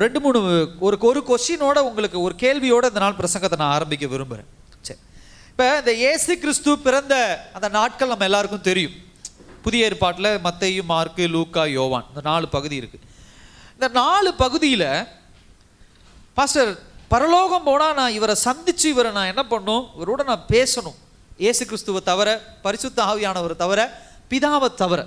2 3 ஒரு கொஸ்டினோட உங்களுக்கு ஒரு கேள்வியோட இந்த நாள் பிரசங்கத்தை நான் ஆரம்பிக்க விரும்புகிறேன். சரி, இப்போ இந்த இயேசு கிறிஸ்து பிறந்த அந்த நாட்கள் நம்ம எல்லாருக்கும் தெரியும். புதிய ஏற்பாட்டில் மத்தேயு, மார்க்கு, லூக்கா, யோவான், இந்த 4 பகுதி இருக்குது. இந்த 4 பகுதியில் பாஸ்டர் பரலோகம் போனால் நான் இவரை சந்தித்து இவரை நான் என்ன பண்ணணும், இவரோட நான் பேசணும். இயேசு கிறிஸ்துவை தவிர, பரிசுத்த ஆவியானவரை தவிர, பிதாவை தவிர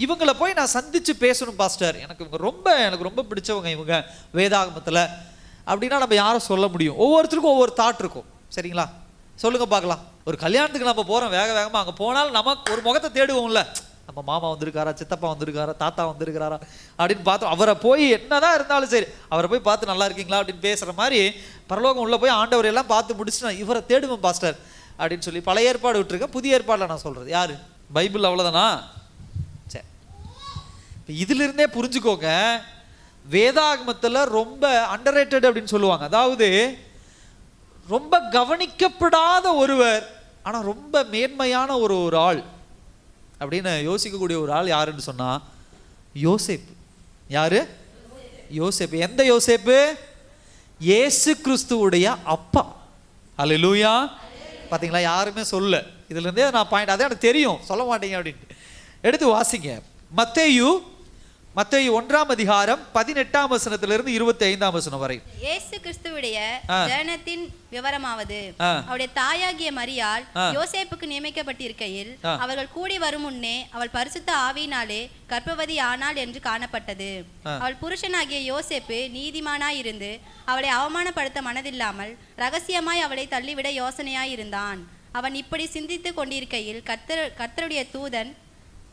இவங்களை போய் நான் சந்தித்து பேசணும் பாஸ்டர். எனக்கு ரொம்ப பிடிச்சவங்க இவங்க வேதாகமத்தில் அப்படின்னா நம்ம யாரும் சொல்ல முடியும்? ஒவ்வொருத்தருக்கும் ஒவ்வொரு தாட் இருக்கும். சரிங்களா? சொல்லுங்கள் பார்க்கலாம். ஒரு கல்யாணத்துக்கு நம்ம போகிறோம், வேகமாக அங்கே போனாலும் நமக்கு ஒரு முகத்தை தேடுவோம்ல. நம்ம மாமா வந்திருக்காரா, சித்தப்பா வந்திருக்காரா, தாத்தா வந்திருக்கிறாரா அப்படின்னு பார்த்தோம். அவரை போய் என்னதான் இருந்தாலும் சரி அவரை போய் பார்த்து நல்லா இருக்கீங்களா அப்படின்னு பேசுகிற மாதிரி பரலோகம் உள்ளே போய் ஆண்டவர் எல்லாம் பார்த்து முடிச்சுட்டு நான் இவரை தேடுவேன் பாஸ்டர் அப்படின்னு சொல்லி பழைய ஏற்பாடு விட்டுருக்கேன். புதிய ஏற்பாடில் நான் சொல்கிறது யார்? பைபிள் அவ்வளோதானா? சரி, இப்போ இதிலிருந்தே புரிஞ்சுக்கோங்க, வேதாகமத்தில் ரொம்ப அண்டர்ரேட்டட் அப்படின்னு சொல்லுவாங்க. அதாவது ரொம்ப கவனிக்கப்படாத ஒருவர் ஆனால் ரொம்ப மேன்மையான ஒரு ஆள் அப்படின்னு யோசிக்கக்கூடிய ஒரு ஆள் யாருன்னு சொன்னா யோசேப்பு. யாரு? யோசேப்பு. எந்த யோசேப்பு? இயேசு கிறிஸ்துவுடைய அப்பா. அல்லேலூயா. பார்த்தீங்களா, யாருமே சொல்ல. இதுல இருந்தே நான் பாயிண்ட், அதே எனக்கு தெரியும், சொல்ல மாட்டீங்க அப்படின்ட்டு. எடுத்து வாசிங்க. மத்தேயு 1ஆம் அதிகாரம் 18ஆம் வசனத்திலிருந்து 25ஆம் வசனம் வரை. இயேசு கிறிஸ்துவுடைய ஜனனத்தின் விவரமாவது, அவருடைய தாயாகிய மரியாள் யோசேப்புக்கு நியமிக்கப்பட்டிருக்கையில் அவர்கள் கூடி வரும் முன்னே அவள் பரிசுத்த ஆவியினாலே கர்ப்பவதி ஆனாள் என்று காணப்பட்டது. அவள் புருஷனாகிய யோசேப்பு நீதிமானாயிருந்து அவளை அவமானப்படுத்த மனதில்லாமல் ரகசியமாய் அவளை தள்ளிவிட யோசனையாயிருந்தான். அவன் இப்படி சிந்தித்து கொண்டிருக்கையில் கர்த்தருடைய தூதன்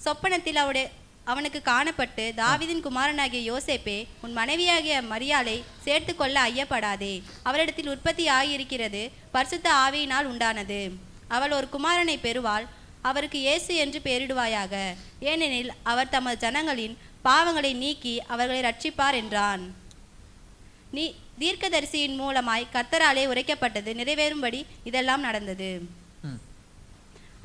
சொப்பனத்தில் அவனுக்கு காணப்பட்டு, தாவீதின் குமாரனாகிய யோசேப்பே, உன் மனைவியாகிய மரியாளை சேர்த்து கொள்ள ஐயப்படாதே. அவளிடத்தில் உற்பத்தி ஆகியிருக்கிறது பரிசுத்த ஆவியினால் உண்டானது. அவள் ஒரு குமாரனை பெறுவாள். அவருக்கு இயேசு என்று பெயரிடுவாயாக. ஏனெனில் அவர் தமது ஜனங்களின் பாவங்களை நீக்கி அவர்களை ரட்சிப்பார் என்றான். நீ தீர்க்கதரிசியின் மூலமாய் கர்த்தராலே உரைக்கப்பட்டது நிறைவேறும்படி இதெல்லாம் நடந்தது.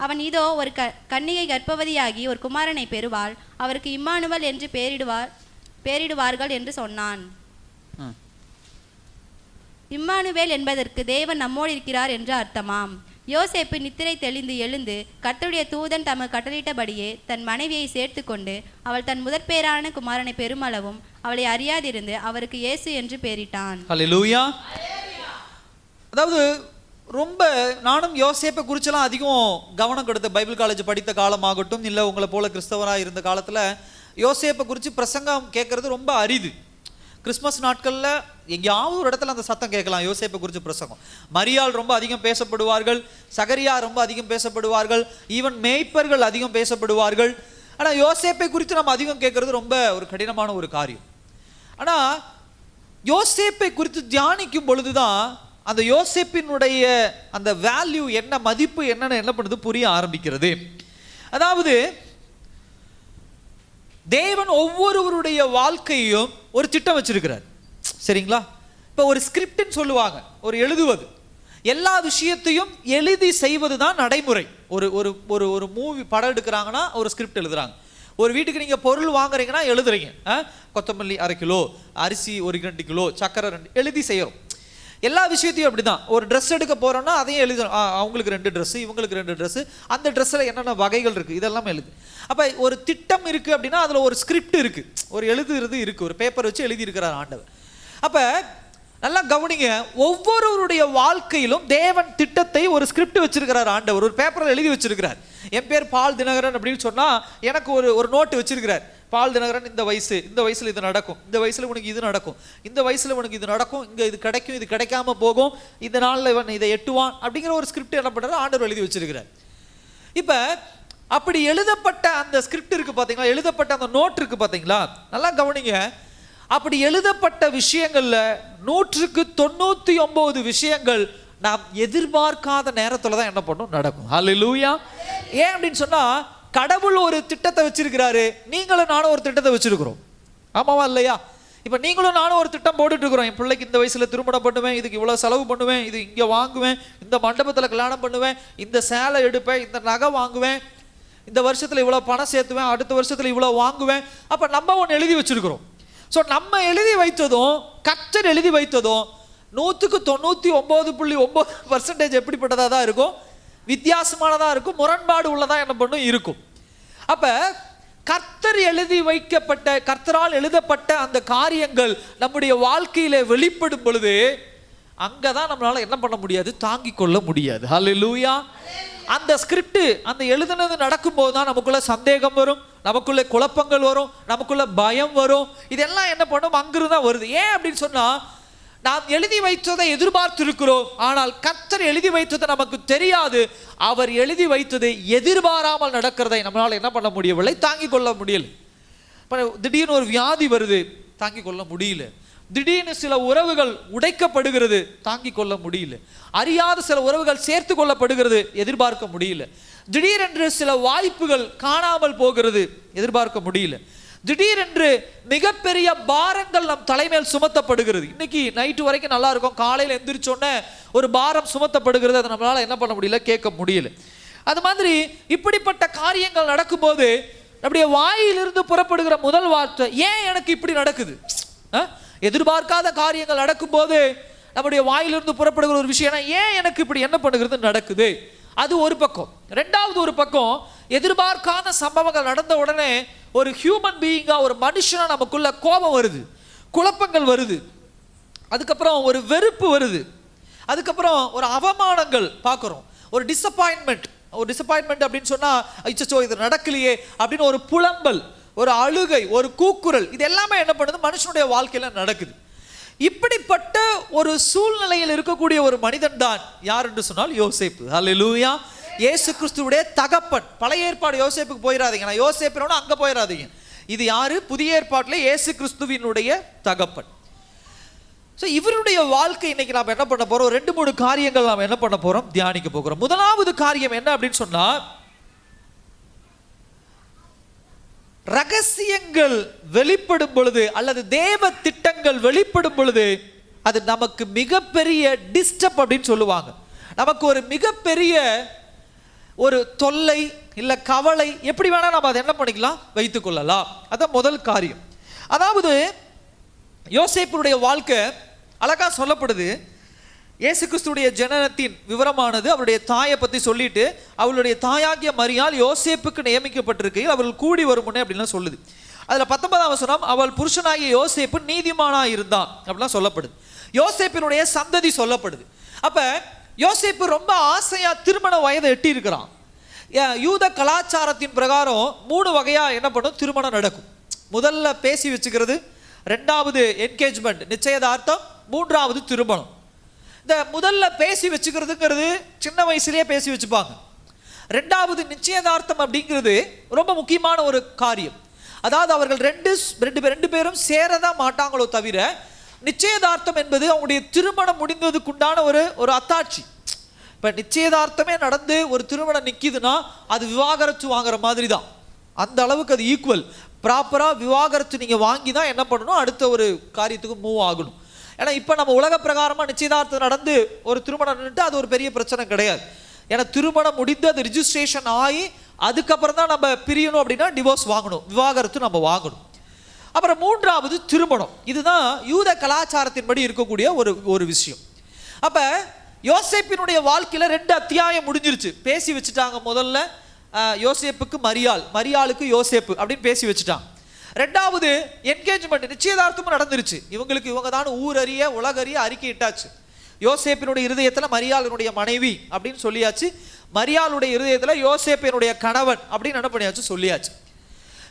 அவன் இதோ ஒரு கன்னிகை கர்ப்பவதியாகி ஒரு குமாரனை பெறுவாள். அவருக்கு இம்மானுவேல் என்று பெயரிடுவார்கள் என்று சொன்னான். இம்மானுவேல் என்பதற்கு தேவன் நம்மோடு இருக்கிறார் என்று அர்த்தமாம். யோசேப்பு நித்திரை தெளிந்து எழுந்து கர்த்தருடைய தூதன் தமக்கு கட்டளையிட்டபடியே தன் மனைவியை சேர்த்து கொண்டு அவள் தன் முதற்பேரான குமாரனை பெருமளவும் அவளை அறியாதிருந்து அவருக்கு இயேசு என்று பெயரிட்டான். அல்லேலூயா. அதாவது ரொம்ப நானும் யோசேப்பை குறிச்செல்லாம் அதிகம் கவனம் கொடுத்த பைபிள் காலேஜ் படித்த காலமாகட்டும், இல்லை உங்களை போல கிறிஸ்தவராக இருந்த காலத்தில் யோசேப்பை குறித்து பிரசங்கம் கேட்கறது ரொம்ப அரிது. கிறிஸ்மஸ் நாட்களில் எங்கேயாவது ஒரு இடத்துல அந்த சத்தம் கேட்கலாம், யோசேப்பை குறித்து பிரசங்கம். மரியாள் ரொம்ப அதிகம் பேசப்படுவார்கள், சகரியா ரொம்ப அதிகம் பேசப்படுவார்கள், ஈவன் மேய்ப்பர்கள் அதிகம் பேசப்படுவார்கள். ஆனால் யோசேப்பை குறித்து நம்ம அதிகம் கேட்கறது ரொம்ப ஒரு கடினமான ஒரு காரியம். ஆனால் யோசேப்பை குறித்து தியானிக்கும் பொழுதுதான் அந்த யோசேப்பினுடைய அந்த வேல்யூ என்ன, மதிப்பு என்னன்னு என்ன பண்ணுது புரிய ஆரம்பிக்கிறது. அதாவது தேவன் ஒவ்வொருவருடைய வாழ்க்கையும் ஒரு திட்டம் வச்சிருக்கிறார். சரிங்களா? இப்போ ஒரு ஸ்கிரிப்ட்னு சொல்லுவாங்க, ஒரு எழுதுவது, எல்லா விஷயத்தையும் எழுதி செய்வது தான் நடைமுறை. ஒரு ஒரு ஒரு மூவி படம் எடுக்கிறாங்கன்னா ஒரு ஸ்கிரிப்ட் எழுதுறாங்க. ஒரு வீட்டுக்கு நீங்கள் பொருள் வாங்குறீங்கன்னா எழுதுறீங்க. கொத்தமல்லி 1/2 கிலோ, அரிசி 2 கிலோ, சக்கரை 2 எழுதி செய்கிறோம். எல்லா விஷயத்தையும் அப்படி தான். ஒரு ட்ரெஸ் எடுக்க போகிறோன்னா அதையும் எழுதணும். அவங்களுக்கு 2 ட்ரெஸ்ஸு, இவங்களுக்கு 2 ட்ரெஸ்ஸு, அந்த ட்ரெஸ்ஸில் என்னென்ன வகைகள் இருக்குது இதெல்லாம் எழுது. அப்போ ஒரு திட்டம் இருக்குது அப்படின்னா அதில் ஒரு ஸ்கிரிப்ட் இருக்குது, ஒரு எழுதுறது இருக்குது, ஒரு பேப்பர் வச்சு எழுதியிருக்கிறார் ஆண்டவர். அப்போ நல்லா கவனிங்க, ஒவ்வொருவருடைய வாழ்க்கையிலும் தேவன் திட்டத்தை ஒரு ஸ்கிரிப்ட் வச்சிருக்கிறார் ஆண்டவர், ஒரு பேப்பரில் எழுதி வச்சிருக்கிறார். என் பேர் பால் தினகரன் அப்படின்னு சொன்னால் எனக்கு ஒரு நோட்டு வச்சிருக்கிறார். பால் தினகரன் இந்த வயசில் இது நடக்கும், இந்த வயசில் உனக்கு இது நடக்கும், இந்த வயசில் உனக்கு இது நடக்கும், இங்கே இது கிடைக்கும், இது கிடைக்காம போகும், இந்த நாளில் இவன் இதை எட்டுவான் அப்படிங்கிற ஒரு ஸ்கிரிப்ட் என்ன பண்ணுறாரு ஆண்டவர் எழுதி வச்சிருக்கிறார். இப்போ அப்படி எழுதப்பட்ட அந்த ஸ்கிரிப்ட் இருக்குது பார்த்தீங்களா, எழுதப்பட்ட அந்த நோட் இருக்குது பார்த்தீங்களா, நல்லா கவனிங்க. அப்படி எழுதப்பட்ட விஷயங்களில் 199 விஷயங்கள் நாம் எதிர்பார்க்காத நேரத்தில் தான் என்ன பண்ணும் நடக்கும். ஹல்லேலூயா. ஏன் அப்படின்னு சொன்னால் கடவுள் ஒரு திட்டத்தை வச்சிருக்கிறாரு, நீங்களும் நானும் ஒரு திட்டத்தை வச்சிருக்கிறோம். ஆமாவா இல்லையா? இப்போ நீங்களும் நானும் ஒரு திட்டம் போட்டுட்டு இருக்கிறோம். என் பிள்ளைக்கு இந்த வயசில் திருமணம் பண்ணுவேன், இதுக்கு இவ்வளோ செலவு பண்ணுவேன், இது இங்கே வாங்குவேன், இந்த மண்டபத்தில் கல்யாணம் பண்ணுவேன், இந்த சேலை எடுப்பேன், இந்த நகை வாங்குவேன், இந்த வருஷத்தில் இவ்வளோ பணம் சேர்த்துவேன், அடுத்த வருஷத்தில் இவ்வளோ வாங்குவேன். அப்போ நம்ம ஒன்று எழுதி வச்சிருக்கிறோம். ஸோ நம்ம எழுதி வைத்ததும் கர்த்தர் எழுதி வைத்ததும் 99.9% எப்படிப்பட்டதாக தான் இருக்கும்? வித்தியாசமானதாக இருக்கும், முரண்பாடு உள்ளதாக என்ன பண்ணும் இருக்கும். அப்போ கர்த்தர் எழுதி வைக்கப்பட்ட, கர்த்தரால் எழுதப்பட்ட அந்த காரியங்கள் நம்முடைய வாழ்க்கையில வெளிப்படும் பொழுது அங்கதான் நம்மளால என்ன பண்ண முடியாது? தாங்கிக் கொள்ள முடியாது. ஹல்லேலூயா. அந்த ஸ்கிரிப்ட், அந்த எழுதுனது நடக்கும்போது தான் நமக்குள்ள சந்தேகம் வரும், நமக்குள்ள குழப்பங்கள் வரும், நமக்குள்ள பயம் வரும். இதெல்லாம் என்ன பண்ணும்? அங்கிருந்து தான் வருது. ஏன் அப்படின்னு சொன்னா, நாம் எழுதி வைத்ததை எதிர்பார்த்திருக்கிறோம், ஆனால் கர்த்தர் எழுதி வைத்ததை நமக்கு தெரியாது. அவர் எழுதி வைத்ததை எதிர்பாராமல் நடக்கிறதை நம்மளால் என்ன பண்ண முடியவில்லை? தாங்கிக் கொள்ள முடியல. திடீர்னு ஒரு வியாதி வருது, தாங்கிக் கொள்ள முடியல. திடீர்னு சில உறவுகள் உடைக்கப்படுகிறது, தாங்கிக் கொள்ள முடியல. அறியாத சில உறவுகள் சேர்த்து கொள்ளப்படுகிறது, எதிர்பார்க்க முடியல. திடீரென்று சில வாய்ப்புகள் காணாமல் போகிறது, எதிர்பார்க்க முடியல. திடீரென்று மிகப்பெரிய பாரங்கள் நம் தலைமையில் சுமத்தப்படுகிறது. இன்னைக்கு நைட்டு வரைக்கும் நல்லா இருக்கும், காலையில் எந்திரிச்சோன்னே ஒரு பாரம் சுமத்தப்படுகிறது, அதை நம்மளால என்ன பண்ண முடியல? கேட்க முடியல. அது மாதிரி இப்படிப்பட்ட காரியங்கள் நடக்கும்போது நம்முடைய வாயிலிருந்து புறப்படுகிற முதல் வார்த்தை, ஏன் எனக்கு இப்படி நடக்குது? எதிர்பார்க்காத காரியங்கள் நடக்கும்போது நம்முடைய வாயிலிருந்து புறப்படுகிற ஒரு விஷயம், ஏன் எனக்கு இப்படி என்ன பண்ணுகிறது நடக்குது? அது ஒரு பக்கம். ரெண்டாவது ஒரு பக்கம், எதிர்பார்க்காத சம்பவங்கள் நடந்த உடனே ஒரு ஹியூமன் பீயிங்கா, ஒரு மனுஷனா நமக்குள்ள கோபம் வருது, குழப்பங்கள் வருது, அதுக்கப்புறம் ஒரு வெறுப்பு வருது, அதுக்கப்புறம் ஒரு அவமானங்கள் பார்க்குறோம், ஒரு டிசப்பாயின்மெண்ட். ஒரு டிசப்பாயின்மெண்ட் அப்படின்னு சொன்னா, அச்சோ இது நடக்கலையே அப்படின்னு ஒரு புலம்பல், ஒரு அழுகை, ஒரு கூக்குரல், இது எல்லாமே என்ன பண்ணுது? மனுஷனுடைய வாழ்க்கையில நடக்குது. இப்படிப்பட்ட ஒரு சூழ்நிலையில் இருக்கக்கூடிய ஒரு மனிதன் தான் யார் என்று சொன்னால் யோசேப்பு. ஹல்லேலூயா. இயேசு கிறிஸ்துவுடைய தகப்பன். பழைய ஏற்பாடு யோசேப்புக்கு போயிடாதீங்க, நான் யோசேப்பினோட அங்க போயிடாதீங்க. இது யாரு? புதிய ஏற்பாட்டில் இயேசு கிறிஸ்துவினுடைய தகப்பன். ஸோ இவருடைய வாழ்க்கை இன்னைக்கு நாம் என்ன பண்ண போறோம்? 2-3 காரியங்கள் நாம் என்ன பண்ண போறோம்? தியானிக்க போகிறோம். முதலாவது காரியம் என்ன அப்படின்னு சொன்னா, ரகசியங்கள் வெளிப்படும் பொழுது அல்லது தேவ திட்டங்கள் வெளிப்படும் பொழுது அது நமக்கு மிகப்பெரிய டிஸ்டர்ப் அப்படின்னு சொல்லுவாங்க. நமக்கு ஒரு மிகப்பெரிய ஒரு தொல்லை இல்ல கவலை, எப்படி வேணா நம்ம அதை என்ன பண்ணிக்கலாம்? வைத்துக் கொள்ளலாம். அதான் முதல் காரியம். அதாவது யோசேப்புடைய வாழ்க்கை அழகா சொல்லப்படுது. இயேசு கிறிஸ்துடைய ஜனனத்தின் விவரமானது அவருடைய தாயை பற்றி சொல்லிட்டு, அவளுடைய தாயாகிய மரியாள் யோசேப்புக்கு நியமிக்கப்பட்டிருக்கையில் அவர்கள் கூடி வரும் முன்னே அப்படின்லாம் சொல்லுது. அதில் 19ஆம் வசனம், அவள் புருஷனாகிய யோசேப்பு நீதிமானா இருந்தான் அப்படிலாம் சொல்லப்படுது. யோசேப்பினுடைய சந்ததி சொல்லப்படுது. அப்போ யோசேப்பு ரொம்ப ஆசையா திருமண வயதை எட்டி இருக்கிறான். யூத கலாச்சாரத்தின் பிரகாரம் 3 வகையா என்ன பண்ணும்? திருமணம் நடக்கும். முதல்ல பேசி வச்சுக்கிறது, 2வது என்கேஜ்மெண்ட் நிச்சயதார்த்தம், 3வது திருமணம். இந்த முதல்ல பேசி வச்சுக்கிறதுங்கிறது சின்ன வயசுலேயே பேசி வச்சுப்பாங்க. 2வது நிச்சயதார்த்தம் அப்படிங்கிறது ரொம்ப முக்கியமான ஒரு காரியம். அதாவது அவர்கள் ரெண்டு பேரும் சேரதான் மாட்டாங்களோ தவிர, நிச்சயதார்த்தம் என்பது அவங்களுடைய திருமணம் முடிந்ததுக்குண்டான ஒரு அத்தாட்சி. இப்போ நிச்சயதார்த்தமே நடந்து ஒரு திருமணம் நிற்கிதுன்னா அது விவாகரத்து வாங்குற மாதிரி தான். அந்த அளவுக்கு அது ஈக்குவல். ப்ராப்பராக விவாகரத்து நீங்கள் வாங்கி தான் என்ன பண்ணணும்? அடுத்த ஒரு காரியத்துக்கு மூவ் ஆகணும். ஏன்னா இப்போ நம்ம உலக பிரகாரமாக நிச்சயதார்த்தம் நடந்து ஒரு திருமணம் நின்றுட்டு அது ஒரு பெரிய பிரச்சனை கிடையாது. ஏன்னா திருமணம் முடிந்து அது ரிஜிஸ்ட்ரேஷன் ஆகி அதுக்கப்புறம் தான் நம்ம பிரியணும் அப்படின்னா டிவோர்ஸ் வாங்கணும், விவாகரத்து நம்ம வாங்கணும். அப்புறம் 3வது திருமணம். இதுதான் யூத கலாச்சாரத்தின்படி இருக்கக்கூடிய ஒரு விஷயம். அப்போ யோசேப்பினுடைய வாழ்க்கையில் 2 அத்தியாயம் முடிஞ்சிருச்சு. பேசி வச்சுட்டாங்க. முதல்ல யோசேப்புக்கு மரியாளுக்கு யோசேப்பு அப்படின்னு பேசி வச்சுட்டாங்க. 2வது என்கேஜ்மெண்ட், நிச்சயதார்த்தமும் நடந்துருச்சு. இவங்க தான் ஊரறிய உலகறிய அறிக்கை இட்டாச்சு. யோசேப்பினுடைய இருதயத்தில் மரியாளுடைய மனைவி அப்படின்னு சொல்லியாச்சு, மரியாளுடைய இருதயத்தில் யோசேப்பினுடைய கணவன் அப்படின்னு என்ன பண்ணியாச்சு? சொல்லியாச்சு.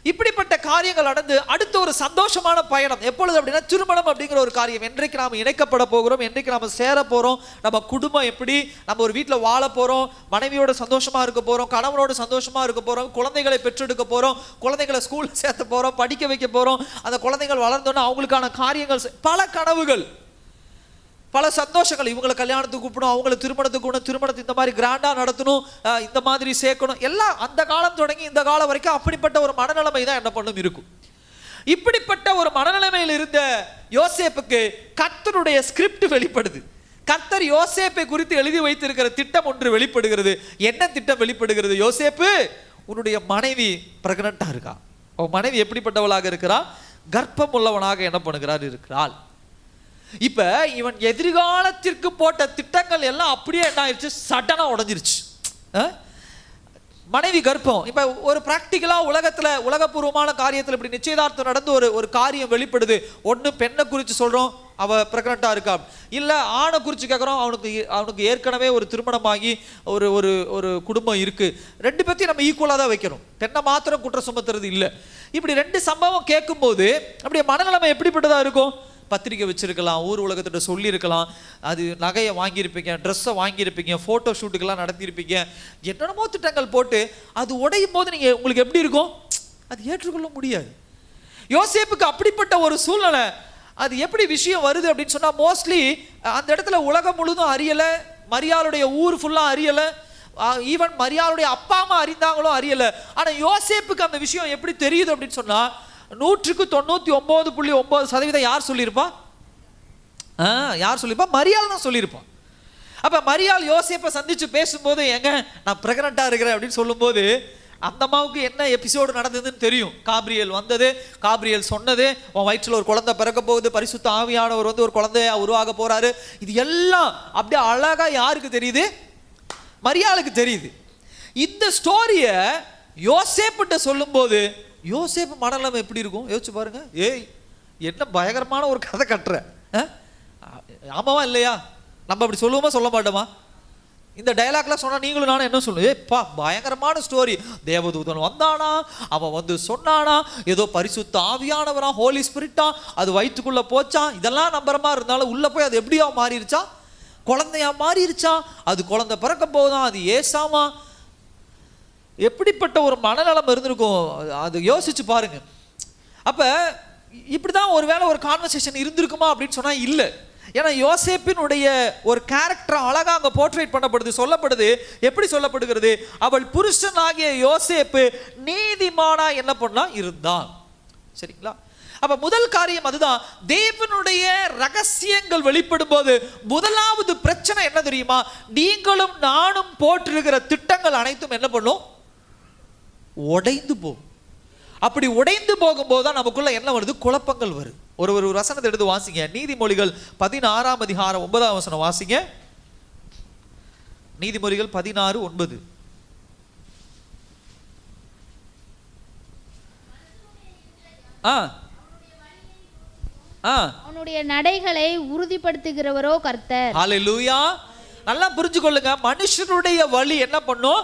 இப்படிப்பட்ட காரியங்கள் நடந்து அடுத்த ஒரு சந்தோஷமான பயணம் எப்பொழுது அப்படின்னா, திருமணம் அப்படிங்கிற ஒரு காரியம். என்றைக்கு நாம் இணைக்கப்பட போகிறோம், என்றைக்கு நாம் சேர போகிறோம், நம்ம குடும்பம் எப்படி, நம்ம ஒரு வீட்டில் வாழ போகிறோம், மனைவியோட சந்தோஷமாக இருக்க போகிறோம், கணவனோட சந்தோஷமாக இருக்க போகிறோம், குழந்தைகளை பெற்றெடுக்க போகிறோம், குழந்தைகளை ஸ்கூலில் சேர்த்த போகிறோம், படிக்க வைக்க போகிறோம், அந்த குழந்தைகள் வளர்ந்தோன்னா அவங்களுக்கான காரியங்கள், பல கனவுகள், பல சந்தோஷங்கள். இவங்களை கல்யாணத்துக்கு கூப்பிடணும், அவங்களை திருமணத்துக்கு கூடணும், திருமணத்தை இந்த மாதிரி கிராண்டாக நடத்தணும், இந்த மாதிரி சேர்க்கணும், எல்லாம் அந்த காலம் தொடங்கி இந்த காலம் வரைக்கும் அப்படிப்பட்ட ஒரு மனநிலைமை தான் என்ன பண்ணும் இருக்கும். இப்படிப்பட்ட ஒரு மனநிலைமையில் இருந்த யோசேப்புக்கு கர்த்தருடைய ஸ்கிரிப்ட் வெளிப்படுது. கர்த்தர் யோசேப்பை குறித்து எழுதி வைத்திருக்கிற திட்டம் ஒன்று வெளிப்படுகிறது. என்ன திட்டம் வெளிப்படுகிறது? யோசேப்பு, உன்னுடைய மனைவி பிரெக்னண்டா இருக்கா. உன் மனைவி எப்படிப்பட்டவளாக இருக்கிறா? கர்ப்பம் உள்ளவனாக என்ன பண்ணுகிறார் இருக்கிறாள். இப்ப இவன் எதிர்காலத்திற்கு போட்ட திட்டங்கள் எல்லாம் அப்படியே என்ன ஆயிடுச்சு, சடனா உடைஞ்சிருச்சு. மனைவி கர்ப்பம். இப்ப ஒரு பிராக்டிக்கலா உலகத்துல உலகபூர்வமான காரியத்துல இப்படி நிச்சயதார்த்தம் நடந்து ஒரு காரியம் வெளிப்படுது. ஒண்ணு பெண்ணை குறித்து சொல்றோம், அவ பிரெக்னண்டா இருக்கா, இல்ல ஆணை குறித்து கேட்குறோம், அவனுக்கு ஏற்கனவே ஒரு திருமணமாகி ஒரு ஒரு ஒரு குடும்பம் இருக்கு. ரெண்டு பேர்த்தையும் நம்ம ஈக்குவலாக தான் வைக்கணும், பெண்ணை மாத்திரம் குற்றம் சுமத்துறது இல்லை. இப்படி ரெண்டு சம்பவம் கேட்கும்போது அப்படியே மனநிலைமை எப்படிப்பட்டதா இருக்கும்? பத்திரிக்கை வச்சிருக்கலாம், ஊர் உலகத்திட்ட சொல்லியிருக்கலாம், அது நகையை வாங்கியிருப்பீங்க, ட்ரெஸ்ஸை வாங்கியிருப்பீங்க, ஃபோட்டோ ஷூட்டுக்கெல்லாம் நடத்தியிருப்பீங்க, என்னென்னமோ திட்டங்கள் போட்டு அது உடையும் போது நீங்கள் உங்களுக்கு எப்படி இருக்கும்? அது ஏற்றுக்கொள்ள முடியாது. யோசேப்புக்கு அப்படிப்பட்ட ஒரு சூழ்நிலை. அது எப்படி விஷயம் வருது அப்படின்னு சொன்னால், மோஸ்ட்லி அந்த இடத்துல உலகம் முழுதும் அறியலை, மரியாளுடைய ஊர் ஃபுல்லாக அறியலை, ஈவன் மரியாளுடைய அப்பா அம்மா அறிந்தாங்களோ அறியலை. ஆனால் யோசேப்புக்கு அந்த விஷயம் எப்படி தெரியுது அப்படின்னு சொன்னால், 99.9% யார் சொல்லியிருப்பா? யார் சொல்லியிருப்பா? மரியாள் தான் சொல்லியிருப்பான். அப்போ மரியாள் யோசேப்பை சந்தித்து பேசும்போது, எங்க நான் ப்ரெக்னெண்ட்டாக இருக்கிறேன் அப்படின்னு சொல்லும்போது, அந்த அம்மாவுக்கு என்ன எபிசோடு நடந்ததுன்னு தெரியும். காப்ரியேல் வந்தது, காப்ரியேல் சொன்னது, உன் வயிற்றில் ஒரு குழந்தை பிறக்க போகுது, பரிசுத்த ஆவியானவர் வந்து ஒரு குழந்தைய உருவாக போறாரு. இது எல்லாம் அப்படியே அழகா யாருக்கு தெரியுது? மரியாளுக்கு தெரியுது. இந்த ஸ்டோரியை யோசேப்பிட்ட சொல்லும்போது யோசேப்பு மனநிலைமை எப்படி இருக்கும் யோசிச்சு பாருங்க. ஏய், என்ன பயங்கரமான ஒரு கதை கட்டுற, ஆமாவா இல்லையா? நம்ம அப்படி சொல்லுவோமா சொல்ல மாட்டோமா? இந்த டயலாக்லாம் சொன்னா நீங்களும் நானும் என்ன சொல்லுவோம்? ஏப்பா பயங்கரமான ஸ்டோரி, தேவதூதன் வந்தானா, அவன் வந்து சொன்னானா, ஏதோ பரிசுத்த ஆவியானவரா, ஹோலி ஸ்பிரிட்டா, அது வயிற்றுக்குள்ள போச்சா, இதெல்லாம் நம்புற மாதிரி இருந்தாலும் உள்ள போய் அது எப்படியா மாறிடுச்சா, குழந்தையா மாறிடுச்சா, அது குழந்தை பிறக்க போகுதான், அது ஏசாமா, எப்படிப்பட்ட ஒரு மனநலம் இருந்திருக்கும் அது யோசிச்சு பாருங்க. அப்ப இப்படிதான் ஒருவேளை ஒரு கான்வர்சேஷன் இருந்திருக்குமா அப்படின்னு சொன்னா இல்லை. ஏன்னா யோசேப்பினுடைய ஒரு கேரக்டர் அழகா அங்க போர்ட்ரேட் பண்ணப்படுது, சொல்லப்படுது. எப்படி சொல்லப்படுகிறது? அவள் புருஷனாகிய யோசேப்பு நீதிமானா என்ன பண்ணா இருந்தான். சரிங்களா? அப்ப முதல் காரியம் அதுதான். தேவனுடைய ரகசியங்கள் வெளிப்படும் போது முதலாவது பிரச்சனை என்ன தெரியுமா? நீங்களும் நானும் போட்டிருக்கிற திட்டங்கள் அனைத்தும் என்ன பண்ணும்? உடைந்து போகும். அப்படி உடைந்து போகும்போது தான் நமக்குள்ள என்ன வருது? குழப்பங்கள் வருது. ஒரு வசனத்தை எடுத்து வாசிங்க. நீதிமொழிகள் 16ஆம் அதிகாரம் 9ஆம் வசனம் வாசிங்க. நீதிமொழிகள் 16:9. அவனுடைய நடைகளை உறுதிப்படுத்துகிறவரோ கர்த்தர். ஹல்லேலூயா. நல்லா புரிஞ்சுக்கொள்ளுங்க. மனுஷனுடைய வழி என்ன பண்ணும்?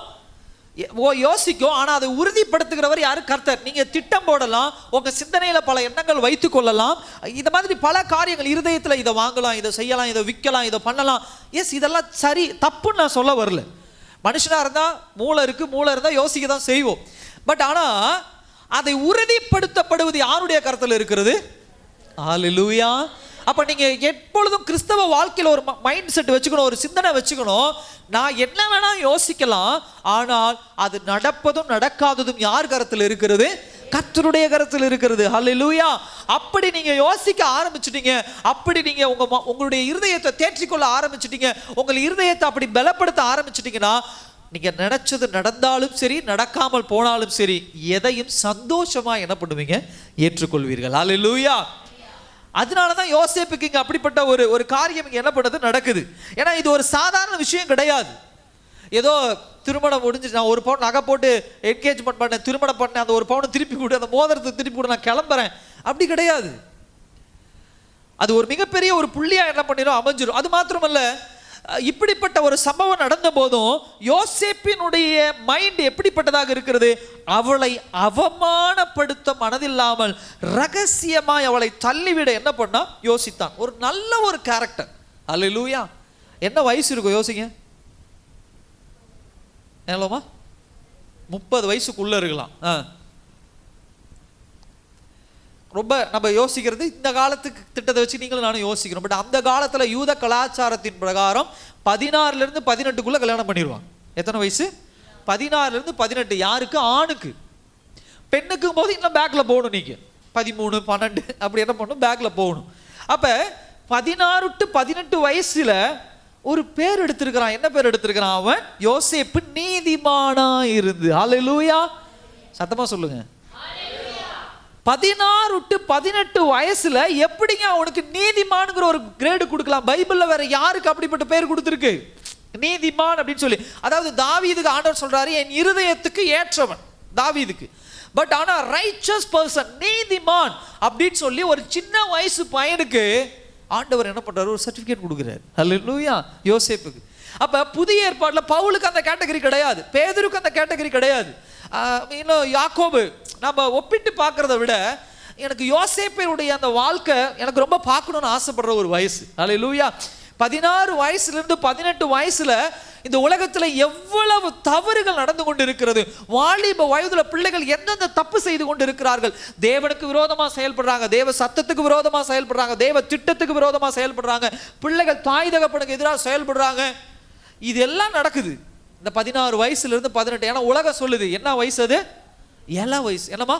யோசிக்கும், ஆனா அதை உறுதிப்படுத்துகிறவர் யாரு? கர்த்தர். நீங்க திட்டம் போடலாம், உங்க சிந்தனையில பல எண்ணங்கள் வைத்துக் கொள்ளலாம், இந்த மாதிரி பல காரியங்கள் இருதயத்துல, இதை வாங்கலாம், இதை செய்யலாம், இதை விற்கலாம், இதை பண்ணலாம். எஸ், இதெல்லாம் சரி தப்புன்னு நான் சொல்ல வரல. மனுஷனா இருந்தா மூளை இருக்கு, மூளை இருந்தா யோசிக்க தான் செய்வோம். பட் ஆனா அதை உறுதிப்படுத்தப்படுவது யாருடைய கருத்துல இருக்கிறது? ஹல்லேலூயா. அப்ப நீங்க எப்பொழுதும் கிறிஸ்தவ வாழ்க்கையில ஒரு மைண்ட் செட் வச்சுக்கணும், ஒரு சிந்தனை வச்சுக்கணும். நான் என்ன வேணா யோசிக்கலாம், ஆனால் அது நடப்பதும் நடக்காததும் யார் கருத்தில் இருக்கிறது? கர்த்தருடைய கருத்தில் இருக்கிறது. ஹல்லேலூயா. அப்படி நீங்க யோசிக்க ஆரம்பிச்சிட்டீங்க, அப்படி நீங்க உங்களுடைய இருதயத்தை தேற்றிக்கொள்ள ஆரம்பிச்சிட்டீங்க, உங்கள் இருதயத்தை அப்படி பலப்படுத்த ஆரம்பிச்சிட்டீங்கன்னா, நீங்க நினைச்சது நடந்தாலும் சரி, நடக்காமல் போனாலும் சரி, எதையும் சந்தோஷமா என்ன பண்ணுவீங்க? ஏற்றுக்கொள்வீர்கள். ஹல்லேலூயா. அதனாலதான் யோசேப்புக்கு இங்க அப்படிப்பட்ட ஒரு காரியம் இங்க என்ன பண்ணது நடக்குது. ஏன்னா இது ஒரு சாதாரண விஷயம் கிடையாது. ஏதோ திருமணம் முடிஞ்சு நான் ஒரு பவுன் நகை போட்டு என்கேஜ்மெண்ட் பண்ணேன், திருமணம் பண்ணேன், அந்த ஒரு பவுனை திருப்பி கொடு, அந்த மோதிரத்தை திருப்பி கொடு, நான் கிளம்புறேன், அப்படி கிடையாது. அது ஒரு மிகப்பெரிய ஒரு புள்ளியா என்ன பண்ணிடும்? அமைஞ்சிடும். அது மாத்திரமல்ல, இப்படிப்பட்ட ஒரு சம்பவம் நடந்த போதும் யோசேப்பினுடைய மைண்ட் எப்படிப்பட்டதாக இருக்கிறது? அவளை அவமானப்படுத்த மனதில்லாமல் ரகசியமாய் அவளை தள்ளிவிட என்ன பண்ணா? யோசித்தான். ஒரு நல்ல ஒரு கேரக்டர். அல்லேலூயா. என்ன வயசு இருக்கும் யோசிங்க? எவ்வளோமா? 30 வயசுக்குள்ள இருக்கலாம். ரொம்ப நம்ம யோசிக்கிறது இந்த காலத்துக்கு திட்டத்தை வச்சு நீங்களும் நானும் யோசிக்கிறோம். பட் அந்த காலத்தில் யூத கலாச்சாரத்தின் பிரகாரம் 16 - 18 கல்யாணம் பண்ணிடுவாங்க. எத்தனை வயசு? 16 - 18. யாருக்கு? ஆணுக்கு. பெண்ணுக்கும் போது இன்னும் பேக்கில் போகணும். நீங்கள் 13, 12 அப்படி என்ன பண்ணணும்? பேக்கில் போகணும். அப்போ 16 to 18 வயசுல ஒரு பேர் எடுத்திருக்கிறான். என்ன பேர் எடுத்திருக்கிறான் அவன்? யோசேப்பு நீதிமானா இருந்து. ஹல்லேலூயா. சத்தமா சொல்லுங்க. 16 to 18 வயசுல எப்படிங்க அவனுக்கு நீதிமான்ங்கிற ஒரு கிரேடு கொடுக்கலாம்? பைபிள்ல வேற யாருக்கு அப்படிப்பட்ட பேர் கொடுத்துருக்கு? நீதிமான் அப்படின்னு சொல்லி. அதாவது தாவீதுக்கு ஆண்டவர் சொல்றாரு, என் இருதயத்துக்கு ஏற்றவன் தாவீதுக்கு. பட் ஆனா ரைச்சஸ் பர்சன், நீதிமான் அப்படின்னு சொல்லி ஒரு சின்ன வயசு பையனுக்கு ஆண்டவர் என்ன பண்றாரு? ஒரு சர்டிபிகேட் கொடுக்குறாரு. ஹல்லேலூயா. யோசேப்புக்கு. அப்ப புதிய ஏற்பாடுல பவுலுக்கு அந்த கேட்டகரி கிடையாது, பேதுருக்கு அந்த கேட்டகரி கிடையாது. இன்னும் யாக்கோபு நம்ம ஒப்பிட்டு பார்க்கறத விட எனக்கு யோசேப்பினுடைய அந்த வாழ்க்கை எனக்கு ரொம்ப பார்க்கணும்னு ஆசைப்படுற ஒரு வயசு. ஹல்லேலூயா. 16 வயசுலேருந்து 18 வயசுல இந்த உலகத்தில் எவ்வளவு தவறுகள் நடந்து கொண்டு இருக்கிறது. வாலிப வயதுல பிள்ளைகள் எந்தெந்த தப்பு செய்து கொண்டு இருக்கிறார்கள். தேவனுக்கு விரோதமாக செயல்படுறாங்க, தேவ சத்தத்துக்கு விரோதமாக செயல்படுறாங்க, தேவ திட்டத்துக்கு விரோதமாக செயல்படுறாங்க, பிள்ளைகள் தாய் தகப்பனுக்கு எதிராக செயல்படுறாங்க. இது எல்லாம் நடக்குது இந்த 16 வயசுலேருந்து 18. ஏன்னா உலகம் சொல்லுது என்ன வயசு அது? இள வயசு. என்னம்மா?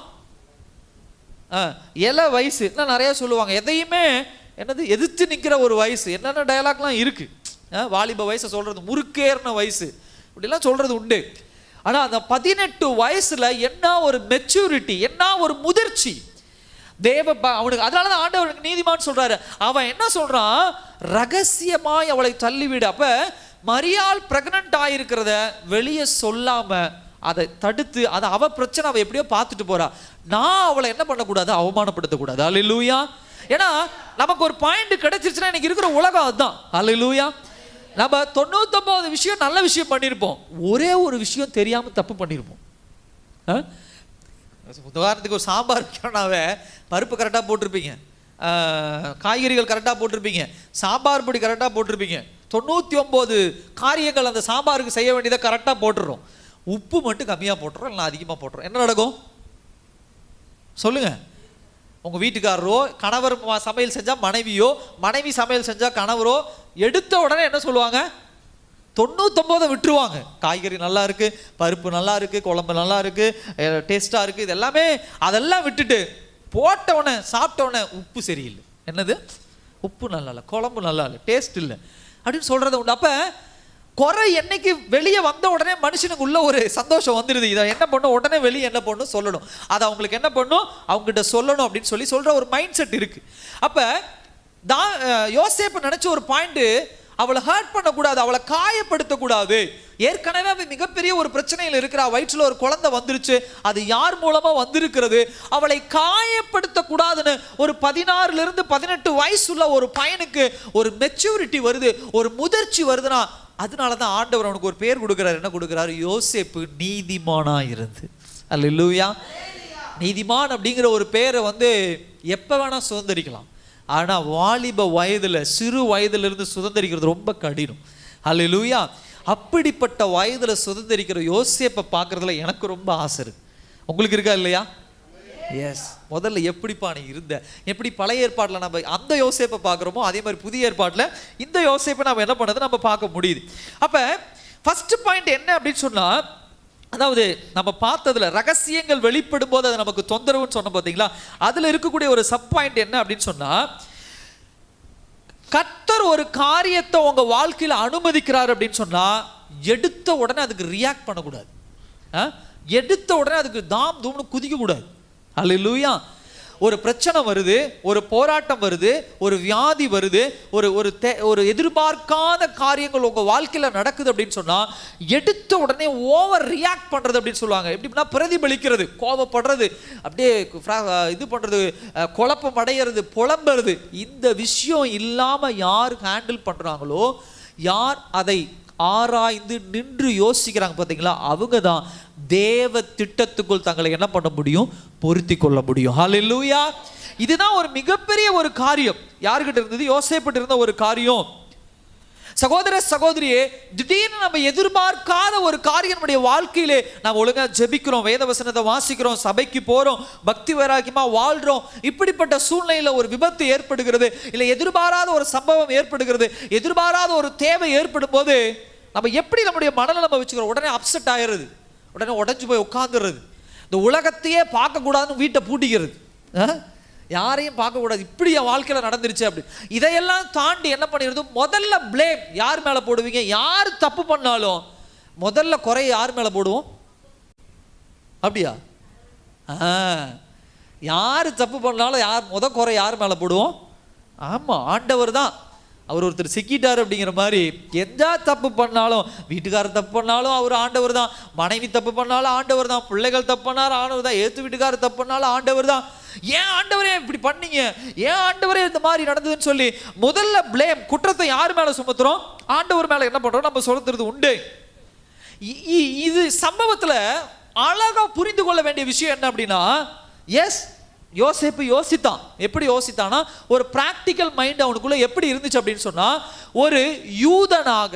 இள வயசு. நிறைய சொல்லுவாங்க, எதையுமே என்னது எதிர்த்து நிற்கிற ஒரு வயசு. என்னென்ன டயலாக்லாம் இருக்கு. வாலிப வயசை சொல்றது முறுக்கேறின வயசு இப்படிலாம் சொல்றது உண்டு. ஆனா அந்த 18 வயசுல என்ன ஒரு மெச்சூரிட்டி, என்ன ஒரு முதிர்ச்சி அவனுக்கு. அதனாலதான் ஆண்டவர் நீதிமான் சொல்றாரு. அவன் என்ன சொல்றான்? ரகசியமாய் அவளை தள்ளிவிடு. அப்ப மரியாள் பிரெக்னன்ட் ஆயிருக்கிறத வெளியே சொல்லாம அதை தடுத்து, அதை அவ பிரச்சனை அவ எப்படியோ பார்த்துட்டு போறா. நான் அவளை என்ன பண்ணக்கூடாது? அவமானப்படுத்தக்கூடாது. அல்லேலூயா. ஏன்னா நமக்கு ஒரு பாயிண்ட் கிடைச்சிருச்சுன்னா இன்னைக்கு இருக்கிற உலகம் அதுதான். அல்லேலூயா. நம்ம 99 விஷயம் நல்ல விஷயம் பண்ணியிருப்போம், ஒரே ஒரு விஷயம் தெரியாம தப்பு பண்ணியிருப்போம். உதாரணத்துக்கு ஒரு சாம்பார் வைக்கணும்னாவே பருப்பு கரெக்டாக போட்டிருப்பீங்க, காய்கறிகள் கரெக்டாக போட்டிருப்பீங்க, சாம்பார் பொடி கரெக்டாக போட்டிருப்பீங்க, 99 காரியங்கள் அந்த சாம்பாருக்கு செய்ய வேண்டியதை கரெக்டாக போட்டுடுறோம். உப்பு மட்டும் கம்மியாக போட்டுறோம், இல்லை அதிகமாக போட்டுறோம். என்ன நடக்கும் சொல்லுங்க? உங்கள் வீட்டுக்காரரோ கணவர் சமையல் செஞ்சால் மனைவியோ, மனைவி சமையல் செஞ்சால் கணவரோ எடுத்த உடனே என்ன சொல்லுவாங்க? 99 விட்டுருவாங்க. காய்கறி நல்லா இருக்கு, பருப்பு நல்லா இருக்கு, குழம்பு நல்லா இருக்கு, டேஸ்டா இருக்கு, இது எல்லாமே அதெல்லாம் விட்டுட்டு போட்டவனே சாப்பிட்டவனே உப்பு சரியில்லை, என்னது உப்பு நல்லா இல்லை, குழம்பு நல்லா இல்லை, டேஸ்ட் இல்லை அப்படின்னு சொல்றது உண்டு. அப்ப குறை என்னைக்கு வெளியே வந்த உடனே மனுஷனுக்கு உள்ள ஒரு சந்தோஷம் வந்துடுது. இதை என்ன பண்ணும்? உடனே வெளியே என்ன பண்ணும்? சொல்லணும். அதை அவங்களுக்கு என்ன பண்ணும்? அவங்ககிட்ட சொல்லணும் அப்படின்னு சொல்லி சொல்ற ஒரு மைண்ட் செட் இருக்கு. அப்ப யோசேப்பு நினைச்ச ஒரு பாயிண்ட், அவளை ஹர்ட் பண்ணக்கூடாது, அவளை காயப்படுத்தக்கூடாது. ஏற்கனவே அவள் மிகப்பெரிய ஒரு பிரச்சனையில் இருக்கிறா, வயிற்றுல ஒரு குழந்தை வந்துருச்சு, அது யார் மூலமா வந்திருக்கிறது, அவளை காயப்படுத்தக்கூடாதுன்னு ஒரு 16 18 வயசுள்ள ஒரு பையனுக்கு ஒரு மெச்சூரிட்டி வருது, ஒரு முதிர்ச்சி வருதுன்னா அதனாலதான் ஆண்டவர் அவனுக்கு ஒரு பேர் கொடுக்கிறார். என்ன கொடுக்கிறாரு? யோசேப்பு நீதிமானா இருந்து. அல்லேலூயா. நீதிமான் அப்படிங்கிற ஒரு பேரை எப்ப வேணா சுதந்திரிக்கலாம். ஆனா வாலிப வயதுல, சிறு வயதுல இருந்து சுதந்திரிக்கிறது ரொம்ப கடினம். அல்லேலூயா. அப்படிப்பட்ட வயதுல சுதந்திரிக்கிற யோசேப்பை பார்க்கறதுல எனக்கு ரொம்ப ஆசை இருக்கு. உங்களுக்கு இருக்கா இல்லையா? எஸ். முதல்ல எப்படிப்பா நீ இருந்த, எப்படி பழைய ஏற்பாட்டில் நம்ம அந்த யோசேப்பை பார்க்குறோமோ அதே மாதிரி புதிய ஏற்பாட்டில் இந்த யோசேப்பை நம்ம என்ன பண்ணது நம்ம பார்க்க முடியுது. அப்போ ஃபர்ஸ்ட் பாயிண்ட் என்ன அப்படின்னு சொன்னால், அதாவது நம்ம பார்த்ததுல ரகசியங்கள் வெளிப்படும் போது அது நமக்கு தொந்தரவுன்னு சொன்ன பார்த்தீங்களா, அதில் இருக்கக்கூடிய ஒரு சப் பாயிண்ட் என்ன அப்படின்னு சொன்னால், கர்த்தர் ஒரு காரியத்தை உங்கள் வாழ்க்கையில் அனுமதிக்கிறார் அப்படின்னு சொன்னால் எடுத்த உடனே அதுக்கு ரியாக்ட் பண்ணக்கூடாது, எடுத்த உடனே அதுக்கு தாம் தூம்னு குதிக்கக்கூடாது. அல்லேலூயா. ஒரு பிரச்சனை வருது, ஒரு போராட்டம் வருது, ஒரு வியாதி வருது, ஒரு எதிர்பார்க்காத காரியங்கள் உங்க வாழ்க்கையில நடக்குது அப்படின்னு சொன்னா எடுத்த உடனே ஓவர் ரியாக்ட் பண்றது அப்படின்னு சொல்லுவாங்க. எப்படின்னா பிரதிபலிக்கிறது, கோபப்படுறது, அப்படியே இது பண்றது, குழப்பம் அடையிறது, புலம்புறது. இந்த விஷயம் இல்லாம யார் ஹேண்டில் பண்றாங்களோ, யார் அதை ஆராய்ந்து நின்று யோசிக்கிறாங்க பார்த்தீங்களா, அவங்க தான் தேவ திட்டத்துக்குள் தங்களை என்ன பண்ண முடியும்? பொருத்தி கொள்ள முடியும். ஹல்லேலூயா. இதுதான் ஒரு மிகப்பெரிய ஒரு காரியம். யாருக்கிட்ட இருந்தது? யோசேப்பிட்ட இருந்த ஒரு காரியம். சகோதர சகோதரியே, திடீர்னு நம்ம எதிர்பார்க்காத ஒரு காரியம் நம்முடைய வாழ்க்கையிலே நாம் ஒழுங்கா ஜெபிக்கிறோம், வேத வசனத்தை வாசிக்கிறோம், சபைக்கு போறோம், பக்தி வைராக்கியமா வாழ்றோம். இப்படிப்பட்ட சூழ்நிலையில ஒரு விபத்து ஏற்படுகிறது, இல்லை எதிர்பாராத ஒரு சம்பவம் ஏற்படுகிறது, எதிர்பாராத ஒரு தேவை ஏற்படும் போது நம்ம எப்படி நம்முடைய மனநிலைமை வச்சுக்கிறோம்? உடனே அப்செட் ஆயிடுறது, உடனே உடஞ்சு போய் உட்காந்துடுறது, இந்த உலகத்தையே பார்க்கக்கூடாதுன்னு வீட்டை பூட்டிக்கிறது, யாரையும் பார்க்கக்கூடாது, இப்படி என் வாழ்க்கையில் நடந்துருச்சு அப்படி. இதையெல்லாம் தாண்டி என்ன பண்ணிடுறது? முதல்ல பிளேம் யார் மேலே போடுவீங்க? யார் தப்பு பண்ணாலும் முதல்ல குறைய யார் மேலே போடுவோம்? அப்படியா? யார் தப்பு பண்ணாலும் யார் குறை யார் மேலே போடுவோம்? ஆமாம், ஆண்டவர் தான். அவர் ஒருத்தர் சிக்கிட்டார் அப்படிங்கிற மாதிரி எந்த தப்பு பண்ணாலும், வீட்டுக்காரர் தப்பு பண்ணாலும் அவர் ஆண்டவர் தான், மனைவி தப்பு பண்ணாலும் ஆண்டவர் தான், பிள்ளைகள் தப்பு பண்ணாலும் ஆண்டவர் தான், ஏற்று வீட்டுக்காரர் தப்பு பண்ணாலும் ஆண்டவர் தான். ஏன் ஆண்டவரே இப்படி பண்ணீங்க, ஏன் ஆண்டவரே இந்த மாதிரி நடந்ததுன்னு சொல்லி முதல்ல பிளேம், குற்றத்தை யார் மேலே சுமத்துறோம்? ஆண்டவர் மேலே என்ன பண்ணுறோம்? நம்ம சொல்றது உண்டு. இது சம்பவத்தில் அழகாக புரிந்து கொள்ள வேண்டிய விஷயம் என்ன அப்படின்னா, எஸ் யோசேப்பு யோசித்தான். எப்படி யோசித்தானா, ஒரு பிராக்டிக்கல் மைண்ட் அவனுக்குள்ள எப்படி இருந்துச்சு அப்படின்னு சொன்னா, ஒரு யூதனாக,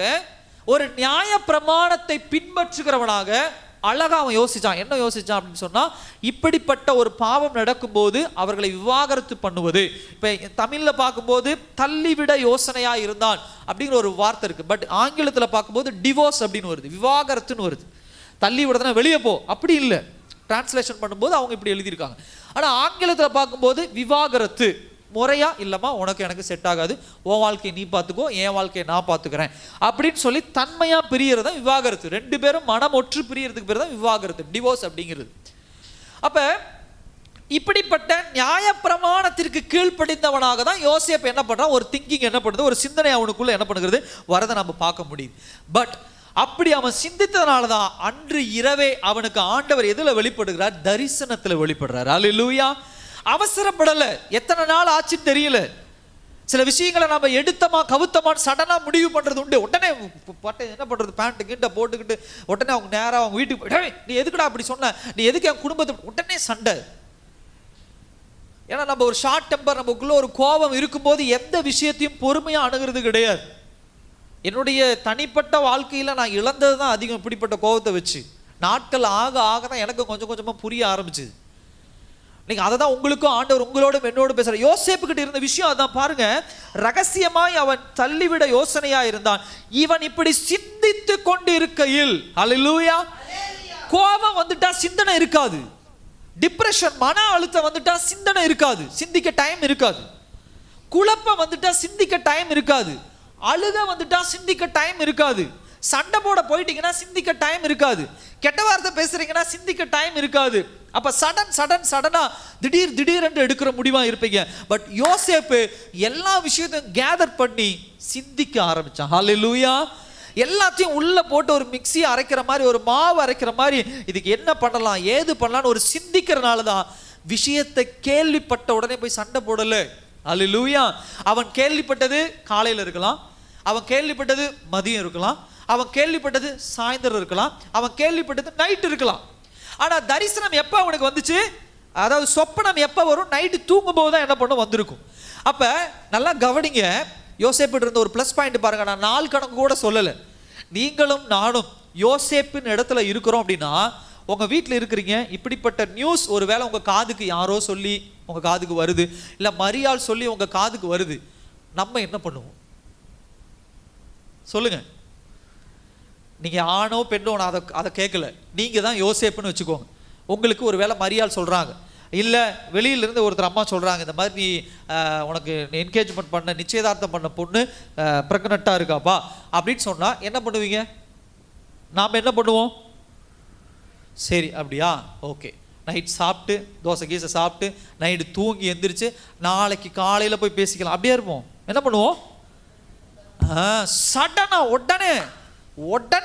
ஒரு நியாய பிரமாணத்தை பின்பற்றுகிறவனாக அழகா அவன் யோசிச்சான். என்ன யோசிச்சான் அப்படின்னு சொன்னா, இப்படிப்பட்ட ஒரு பாவம் நடக்கும்போது அவர்களை விவாகரத்து பண்ணுவது. இப்ப தமிழ்ல பார்க்கும்போது தள்ளிவிட யோசனையா இருந்தான் அப்படிங்கிற ஒரு வார்த்தை இருக்கு. பட் ஆங்கிலத்தில் பார்க்கும்போது டிவோர்ஸ் அப்படின்னு வருது, விவாகரத்துன்னு வருது. தள்ளி விடுறதுனா வெளியே போ அப்படி இல்லை, டிரான்ஸ்லேஷன் பண்ணும்போது அவங்க இப்படி எழுதியிருக்காங்க. ஆனால் ஆங்கிலத்தில் பார்க்கும்போது விவாகரத்து, முறையா இல்லைம்மா உனக்கு எனக்கு செட் ஆகாது, உன் வாழ்க்கையை நீ பார்த்துக்கோ, என் வாழ்க்கையை நான் பார்த்துக்கிறேன் அப்படின்னு சொல்லி தன்மையாக பிரியறது தான் விவாகரத்து. ரெண்டு பேரும் மனம் ஒற்று பிரியறதுக்கு பேர் தான் விவாகரத்து, டிவோர்ஸ் அப்படிங்கிறது. அப்போ இப்படிப்பட்ட நியாயப்பிரமாணத்திற்கு கீழ்ப்படிந்தவனாக தான் யோசேப்பு என்ன பண்ணுறான், ஒரு திங்கிங் என்ன பண்ணுறது, ஒரு சிந்தனை அவனுக்குள்ள என்ன பண்ணுகிறது வரதை நம்ம பார்க்க முடியுது. பட் அப்படி அவன் சிந்தித்ததுனால தான் அன்று இரவே அவனுக்கு ஆண்டவர் எதில் வெளிப்படுகிறார்? தரிசனத்தில் வெளிப்படுறார். அல்லேலூயா. அவசரப்படலை, எத்தனை நாள் ஆச்சுன்னு தெரியல. சில விஷயங்களை நம்ம எடுத்தமா கவுத்தமான்னு சடனாக முடிவு பண்ணுறது உண்டு. உடனே என்ன பண்ணுறது, பேண்ட்டு கிட்ட போட்டுக்கிட்டு உடனே அவங்க நேராக அவங்க வீட்டுக்கு போய், நீ எதுக்குடா அப்படி சொன்ன, நீ எதுக்கு என் குடும்பத்தை, உடனே சண்டை. ஏன்னா நம்ம ஒரு ஷார்ட் டெம்பர், நமக்குள்ள ஒரு கோபம் இருக்கும்போது எந்த விஷயத்தையும் பொறுமையாக அணுகிறது கிடையாது. என்னுடைய தனிப்பட்ட வாழ்க்கையில் நான் இழந்தது தான் அதிகம். இப்படிப்பட்ட கோபத்தை வச்சு நாட்கள் ஆக ஆக தான் எனக்கு கொஞ்சம் கொஞ்சமாக புரிய ஆரம்பிச்சுது. நீங்கள் அதை தான் உங்களுக்கும் ஆண்டவர் உங்களோடும் என்னோடு பேசுகிற. யோசேப்புக்கிட்ட இருந்த விஷயம் அதான் பாருங்க. ரகசியமாய் அவன் தள்ளிவிட யோசனையா இருந்தான். இவன் இப்படி சிந்தித்து கொண்டு இருக்கையில், அல்லேலூயா, கோபம் வந்துட்டா சிந்தனை இருக்காது. டிப்ரெஷன், மன அழுத்தம் வந்துட்டா சிந்தனை இருக்காது, சிந்திக்க டைம் இருக்காது. குழப்பம் வந்துட்டா சிந்திக்க டைம் இருக்காது. அழுக வந்துட்டா சிந்திக்க டைம் இருக்காது. சண்டை போட போயிட்டீங்கன்னா சிந்திக்க டைம் இருக்காது. கெட்ட வார்த்தை பேசுறீங்கன்னா சிந்திக்க டைம் இருக்காது. அப்ப சடனா திடீர் என்று எடுக்கிற முடிவா இருப்பீங்க. பட் யோசேப்பு எல்லா விஷயத்தையும் கேதர் பண்ணி சிந்திக்க ஆரம்பிச்சான். ஹல்லேலூயா. எல்லாத்தையும் உள்ள போட்டு ஒரு மிக்ஸி அரைக்கிற மாதிரி, ஒரு மாவு அரைக்கிற மாதிரி, இதுக்கு என்ன பண்ணலாம் ஏது பண்ணலாம்னு ஒரு சிந்திக்கிறனால தான் விஷயத்தை கேள்விப்பட்ட உடனே போய் சண்டை போடல. அல்லேலூயா. அவன் கேள்விப்பட்டது காலையில் இருக்கலாம், அவன் கேள்விப்பட்டது மதியம் இருக்கலாம், அவன் கேள்விப்பட்டது சாயந்தரம் இருக்கலாம், அவன் கேள்விப்பட்டது நைட் இருக்கலாம். ஆனால் தரிசனம் எப்போ அவனுக்கு வந்துச்சு, அதாவது சொப்பனம் எப்போ வரும், நைட்டு தூங்கும்போது தான் என்ன பண்ணும் வந்திருக்கும். அப்போ நல்லா கவனிங்க, யோசேப்பு இருந்த ஒரு ப்ளஸ் பாயிண்ட் பாருங்க. நான் நாள் கணக்கு கூட சொல்லலை. நீங்களும் நானும் யோசேப்பின் இடத்துல இருக்கிறோம் அப்படின்னா, உங்கள் வீட்டில் இருக்கிறீங்க, இப்படிப்பட்ட நியூஸ் ஒரு வேளை உங்கள் காதுக்கு யாரோ சொல்லி உங்கள் காதுக்கு வருது, இல்லை மரியாள் சொல்லி உங்கள் காதுக்கு வருது, நம்ம என்ன பண்ணுவோம் சொல்லுங்க? நீங்கள் ஆணோ பெண்ணோ நான் அதை கேட்கல, நீங்கள் தான் யோசேப்புன்னு வச்சுக்கோங்க. உங்களுக்கு ஒரு வேளை மரியாள் சொல்கிறாங்க, இல்லை வெளியிலேருந்து ஒருத்தர் அம்மா சொல்கிறாங்க, இந்த மாதிரி நீ உனக்கு என்கேஜ்மெண்ட் பண்ண நிச்சயதார்த்தம் பண்ண பொண்ணு ப்ரெக்னெண்ட்டாக இருக்காப்பா அப்படின்னு சொன்னால் என்ன பண்ணுவீங்க? நாம் என்ன பண்ணுவோம்? சரி அப்படியா, ஓகே, நைட் சாப்பிட்டு தோசை கீசை சாப்பிட்டு நைட்டு தூங்கி எந்திரிச்சு நாளைக்கு காலையில் போய் பேசிக்கலாம் அப்படியே இருப்போம். என்ன பண்ணுவோம்? சடனா உடனே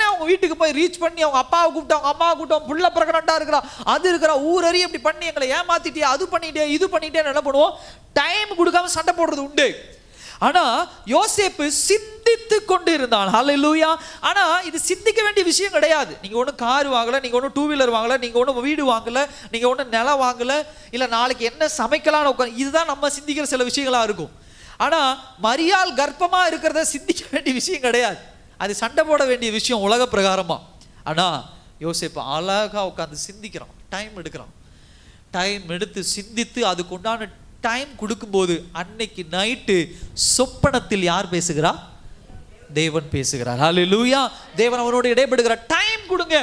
அவங்க வீட்டுக்கு போய் ரீச் பண்ணி அவங்க அப்பாவை கூப்பிட்டு, அவங்க அம்மாவை கூப்பிட்டு, அவங்க புள்ள ப்ரெக்னெண்ட்டாக இருக்கிறா, அது இருக்கிறா, ஊரறி இப்படி பண்ணி எங்களை ஏமாத்திட்டே, அது பண்ணிட்டே இது பண்ணிட்டேன்னு என்ன பண்ணுவோம்? டைம் கொடுக்காம சண்டை போடுறது உண்டு. ஆனா யோசேப்பு சிந்தித்து கொண்டு இருந்தான். ஹல்லேலூயா. ஆனா இது சிந்திக்க வேண்டிய விஷயம் கிடையாது. நீங்க ஒன்றும் கார் வாங்கல, நீங்க ஒன்றும் 2 வீலர் வாங்கல, நீங்க ஒன்றும் வீடு வாங்கல, நீங்க ஒன்றும் நிலம் வாங்கல, இல்லை நாளைக்கு என்ன சமைக்கலாம்னு உட்காந்து, இதுதான் நம்ம சிந்திக்கிற சில விஷயங்களா இருக்கும். ஆனா மரியாள் கர்ப்பமா இருக்கிறத சிந்திக்க வேண்டிய விஷயம் கிடையாது, அது சண்டை போட வேண்டிய விஷயம் உலக பிரகாரமா. ஆனா யோசேப்பு அழகா உட்காந்து சிந்திக்கிறான், டைம் எடுக்கிறான். டைம் எடுத்து சிந்தித்து அதுக்கு உண்டான டைம் கொடுக்கும்போது அன்னைக்கு நைட்டு சொப்பனத்தில் யார் பேசுகிறா? தேவன் பேசுகிறார். ஹல்லேலூயா. தேவன் அவனோடு இடைபடுகிறார். டைம் கொடுங்க.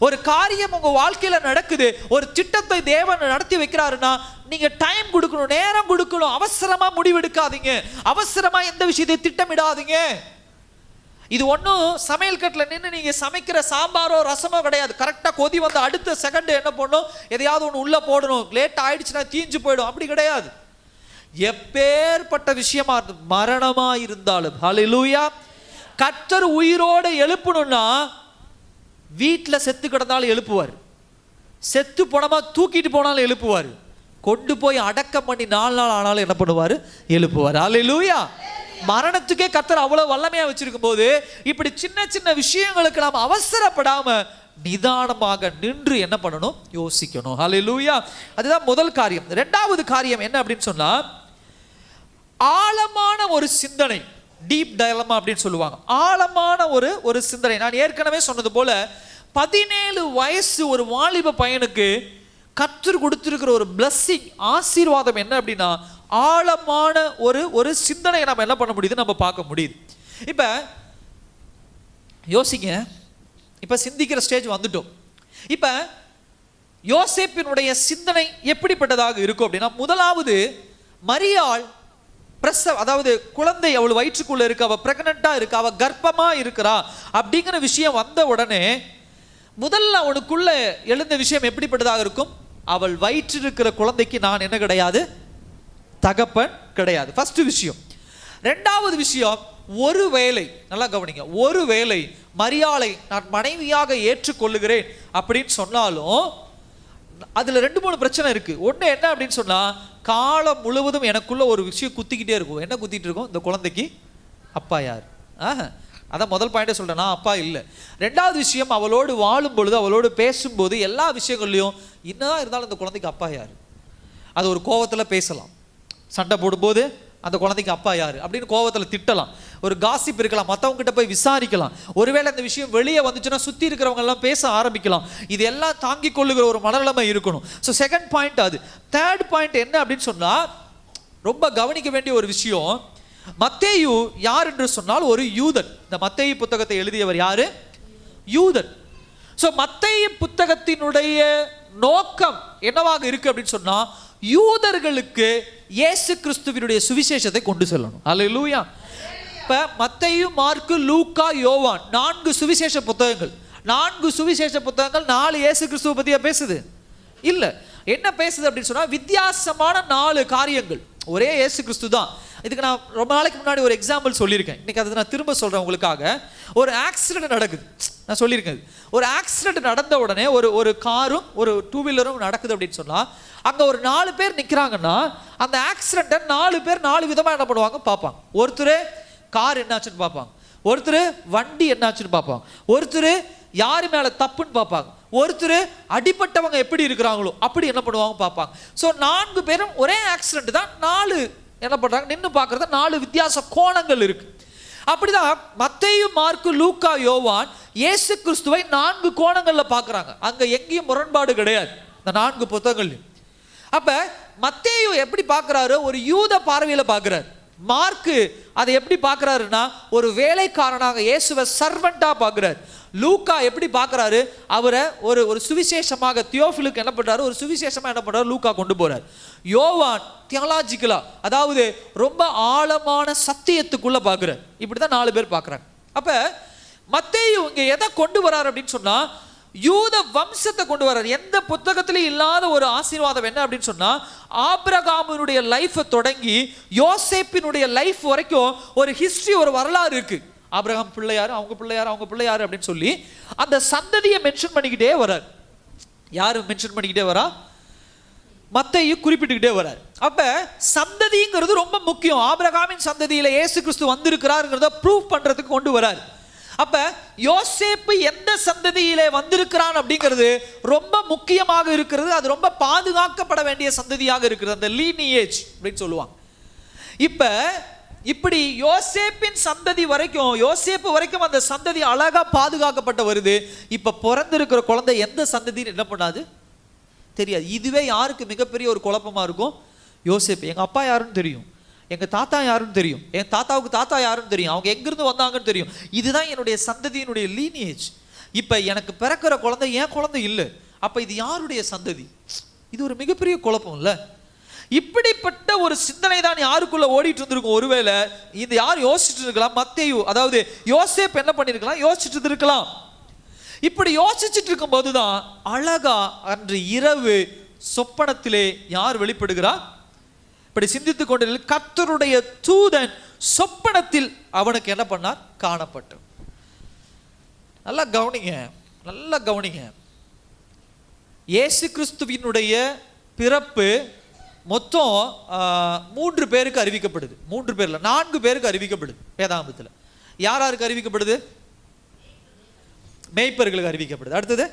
ஒரு காரியம் உங்க வாழ்க்கையில நடக்குது, ஒரு திட்டத்தை தேவன் நடத்தி வைக்கிறாருன்னா நீங்க டைம் கொடுக்கணும், நேரம் கொடுக்கணும். அவசரமா முடிவெடுக்காதீங்க, அவசரமா எந்த விஷயத்தை திட்டமிடாதீங்க. இது ஒன்றும் சமையல் கட்டில் நின்று நீங்கள் சமைக்கிற சாம்பாரோ ரசமோ கிடையாது. கரெக்டாக கொதி வந்து அடுத்த செகண்ட் என்ன பண்ணணும், எதையாவது ஒன்று உள்ளே போடணும். லேட் ஆயிடுச்சுன்னா தீஞ்சு போயிடும். அப்படி கிடையாது. எப்பேற்பட்ட விஷயமா மரணமா இருந்தாலும், ஹல்லேலூயா, கர்த்தர் உயிரோடு எழுப்பணும்னா வீட்டில் செத்து கிடந்தாலும் எழுப்புவார், செத்து போனமா தூக்கிட்டு போனாலும் எழுப்புவார், கொண்டு போய் அடக்கம் பண்ணி 4 நாள் ஆனாலும் என்ன பண்ணுவார், எழுப்புவார். ஹல்லேலூயா. மரணத்துக்கே கர்த்தர் அவ்வளவு வல்லமையா வச்சிருக்கும் போது இப்படி சின்ன சின்ன விஷயங்களுக்கு நாம் அவசரப்படாம நிதானமாக நின்று என்ன பண்ணணும், யோசிக்கணும். ஹல்லேலூயா. அதுதான் முதல் காரியம். இரண்டாவது காரியம் என்ன அப்படின்னு சொன்னா, ஆழமான ஒரு சிந்தனை, டீப் டயலமா அப்படின்னு சொல்லுவாங்க. ஆழமான ஒரு சிந்தனை. நான் ஏற்கனவே சொன்னது போல 17 வயசு ஒரு வாலிப பையனுக்கு கர்த்தர் கொடுத்திருக்கிற ஒரு பிளஸ்ஸிங், ஆசீர்வாதம் என்ன அப்படின்னா, ஆழமான ஒரு சிந்தனையை நம்ம என்ன பண்ண முடியுது, நம்ம பார்க்க முடியுது. இப்ப யோசிங்க, இப்ப சிந்திக்கிற ஸ்டேஜ் வந்துட்டோம். இப்ப யோசேப்பினுடைய சிந்தனை எப்படிப்பட்டதாக இருக்கும் அப்படின்னா, முதலாவது மரியாள் அதாவது குழந்தை அவள் வயிற்றுக்குள்ள இருக்கு, அவ பிரெக்னண்டா இருக்கு, அவ கர்ப்பமா இருக்கிறா அப்படிங்கிற விஷயம் வந்த உடனே முதல்ல அவனுக்குள்ள எழுந்த விஷயம் எப்படிப்பட்டதாக இருக்கும், அவள் வயிற்றில் இருக்கிற குழந்தைக்கு நான் என்ன கிடையாது, தகப்பன் கிடையாது. ஃபர்ஸ்ட் விஷயம். ரெண்டாவது விஷயம், ஒருவேளை நல்லா கவனிங்க, ஒருவேளை மரியாளை நான் மனைவியாக ஏற்றுக்கொள்ளுகிறேன் அப்படின்னு சொன்னாலும் அதுல 2-3 பிரச்சனை இருக்கு. ஒண்ணு என்ன அப்படின்னு சொன்னா, காலம் முழுவதும் எனக்குள்ள ஒரு விஷயம் குத்திக்கிட்டே இருக்கும். என்ன குத்திட்டு இருக்கும், இந்த குழந்தைக்கு அப்பா யார்? அதான் முதல் பாயிண்டே சொல்றேன், நான் அப்பா இல்லை. ரெண்டாவது விஷயம், அவளோடு வாழும் பொழுது அவளோடு பேசும்போது எல்லா விஷயங்கள்லையும் என்னதான் இருந்தாலும் இந்த குழந்தைக்கு அப்பா யார், அது ஒரு கோவத்தில் பேசலாம், சண்டை போடும்போது அந்த குழந்தைக்கு அப்பா யார் அப்படின்னு கோவத்தில் திட்டலாம், ஒரு காசிப் இருக்கலாம், மற்றவங்க கிட்ட போய் விசாரிக்கலாம். ஒருவேளை இந்த விஷயம் வெளியே வந்துச்சுன்னா சுற்றி இருக்கிறவங்க எல்லாம் பேச ஆரம்பிக்கலாம். இது எல்லாம் தாங்கிக் கொள்ளுகிற ஒரு மனநிலைமை இருக்கணும். ஸோ செகண்ட் பாயிண்ட் அது. தேர்ட் பாயிண்ட் என்ன அப்படின்னு சொன்னா, ரொம்ப கவனிக்க வேண்டிய ஒரு விஷயம், மத்தேயு யார் என்று சொன்னால் ஒரு யூதன். இந்த மத்தேயு புத்தகத்தை எழுதியவர் யாரு, யூதன். ஸோ மத்தேயு புத்தகத்தினுடைய நோக்கம் என்னவாக இருக்கு அப்படின்னு சொன்னா, யூதர்களுக்கு இயேசு கிறிஸ்துவினுடைய சுவிசேஷத்தை கொண்டு செல்லணும். அல்லேலூயா. இப்ப மத்தேயு, மார்க்கு, லூக்கா, யோவான் 4 சுவிசேஷ புத்தகங்கள். 4 சுவிசேஷ புத்தகங்கள் 4 இயேசு கிறிஸ்துவை பத்தியா பேசுது இல்ல. என்ன பேசுது அப்படின்னு சொன்னா, வித்தியாசமான 4 காரியங்கள். ஒரே இயேசு கிறிஸ்து தான். இதுக்கு நான் ரொம்ப நாளைக்கு முன்னாடி ஒரு எக்ஸாம்பிள் சொல்லியிருக்கேன். இன்னைக்கு அதை நான் திரும்ப சொல்றேன் உங்களுக்காக. ஒரு ஆக்சிடென்ட் நடக்குது, நான் சொல்லியிருக்கேன். ஒரு ஆக்சிடென்ட் நடந்த உடனே ஒரு காரும் ஒரு 2 வீலரும் நடக்குது அப்படின்னு சொன்னா, அங்க ஒரு 4 பேர் நிக்கிறாங்கன்னா அந்த ஆக்சிடென்ட்டை 4 பேர் 4 விதமா என்ன பண்ணுவாங்க பார்ப்பாங்க. ஒருத்தர் கார் என்னாச்சுன்னு பார்ப்பாங்க, ஒருத்தர் வண்டி என்னாச்சுன்னு பார்ப்பாங்க, ஒருத்தர் யாரு மேல தப்புன்னு பார்ப்பாங்க, ஒருத்தர் அடிப்பட்டவங்க எப்படி இருக்கிறாங்களோ அப்படி என்ன பண்ணுவாங்க பார்ப்பாங்க. ஸோ 4 பேரும் ஒரே ஆக்சிடென்ட் தான், 4 என்ன பண்றாங்க, நின்று பார்க்கறது 4 வித்தியாச கோணங்கள் இருக்கு. அப்படிதான் மத்தேயு, மார்க்கு, லூக்கா, யோவான் இயேசு கிறிஸ்துவை 4 கோணங்கள்ல பார்க்கறாங்க. அங்க எங்கேயும் முரண்பாடு கிடையாது இந்த 4 புத்தகங்கள்லையும். அப்ப மத்தேயு எப்படி பார்க்கறாரு, ஒரு யூத பார்வையில பார்க்கறாரு. மார்க்கு அதை எப்படி பார்க்கறாருன்னா, ஒரு வேலைக்காரனாக இயேசுவை சர்வெண்டா பார்க்கறாரு. லூக்கா எப்படி பார்க்கறாரு, அவரை ஒரு சுவிசேஷமாக தியோஃபிலுக்கு என்ன பண்றாரு, ஒரு சுவிசேஷமா என்ன பண்றாரு, லூக்கா கொண்டு போறார். யோவான் தியாலஜிக்கலா, அதாவது ரொம்ப ஆழமான சத்தியத்துக்குள்ள பார்க்கறார். இப்படிதான் 4 பேர் பார்க்கறாங்க. அப்ப மத்தேயு இங்க எதை கொண்டு வரார் அப்படின்னு சொன்னா, யூத வம்சத்தை கொண்டு வரார். எந்த புத்தகத்திலும் இல்லாத ஒரு ஆசீர்வாதம் என்ன அப்படின்னு சொன்னா, ஆபிரகாமினுடைய லைஃப் தொடங்கி யோசேப்பினுடைய லைஃப் வரைக்கும் ஒரு ஹிஸ்டரி, ஒரு வரலாறு இருக்கு. ஆபிரகாம் பிள்ளையாரு, அவங்க பிள்ளையாரு, அவங்க பிள்ளையாரு அப்படின்னு சொல்லி அந்த சந்ததியை மென்ஷன் பண்ணிக்கிட்டே வரார். யாரு மென்ஷன் பண்ணிக்கிட்டே வரா, மத்தேயு குறிப்பிட்டுக்கிட்டே வரார். அப்ப சந்ததிங்கிறது ரொம்ப முக்கியம். ஆபிரகாமின் சந்ததியில இயேசு கிறிஸ்து வந்திருக்கிறாருங்கிறத ப்ரூவ் பண்றதுக்கு கொண்டு வரார். அப்ப யோசேப்பு எந்த சந்ததியிலே வந்திருக்கிறான் அப்படிங்கிறது ரொம்ப முக்கியமாக இருக்கிறது. அது ரொம்ப பாதுகாக்கப்பட வேண்டிய சந்ததியாக இருக்கிறது, அந்த லீனியேஜ் அப்படின்னு சொல்லுவாங்க. இப்படி யோசேப்பின் சந்ததி வரைக்கும், யோசேப்பு வரைக்கும் அந்த சந்ததி அழகா பாதுகாக்கப்பட்ட வருது. இப்ப பிறந்திருக்கிற குழந்தை எந்த சந்ததின்னு என்ன பண்ணாது தெரியாது. இதுவே யாருக்கு மிகப்பெரிய ஒரு குழப்பமா இருக்கும், யோசேப்பு எங்க அப்பா யாருன்னு தெரியும், எங்க தாத்தா யாருன்னு தெரியும், என் தாத்தாவுக்கு தாத்தா யாருன்னு தெரியும், அவங்க எங்கிருந்து வந்தாங்கன்னு தெரியும். இதுதான் என்னுடைய சந்ததியினுடைய லீனியேஜ். இப்ப எனக்கு பிறக்கிற குழந்தை என் குழந்தை இல்லை, அப்ப இது யாருடைய சந்ததி? இது ஒரு மிகப்பெரிய குழப்பம் இல்ல. இப்படிப்பட்ட ஒரு சிந்தனை தான் யாருக்குள்ள ஓடிட்டு இருந்திருக்கும். ஒருவேளை இது யார் யோசிச்சுட்டு இருக்கலாம், மத்தேயு அதாவது யோசேப்பு என்ன பண்ணிருக்கலாம், யோசிச்சுட்டு இருக்கலாம். இப்படி யோசிச்சுட்டு இருக்கும் போதுதான் அழகா அன்று இரவு சொப்பனத்திலே யார் வெளிப்படுகிறார்? இப்படி சிந்தித்துக் கொண்டு கர்த்தருடைய தூதன் சொப்பனத்தில் அவனுக்கு என்ன பண்ணார்? காணப்பட்டு. நல்லா கவனிங்க, நல்லா கவனிங்க. இயேசு கிறிஸ்துவினுடைய பிறப்பு மொத்தம் 3 பேருக்கு அறிவிக்கப்படுது. 3 பேர்ல 4 பேருக்கு அறிவிக்கப்படுது வேதாகமத்தில். யாருக்கு அறிவிக்கப்படுது? மேய்ப்பர்களுக்கு அறிவிக்கப்படுது. அடுத்தது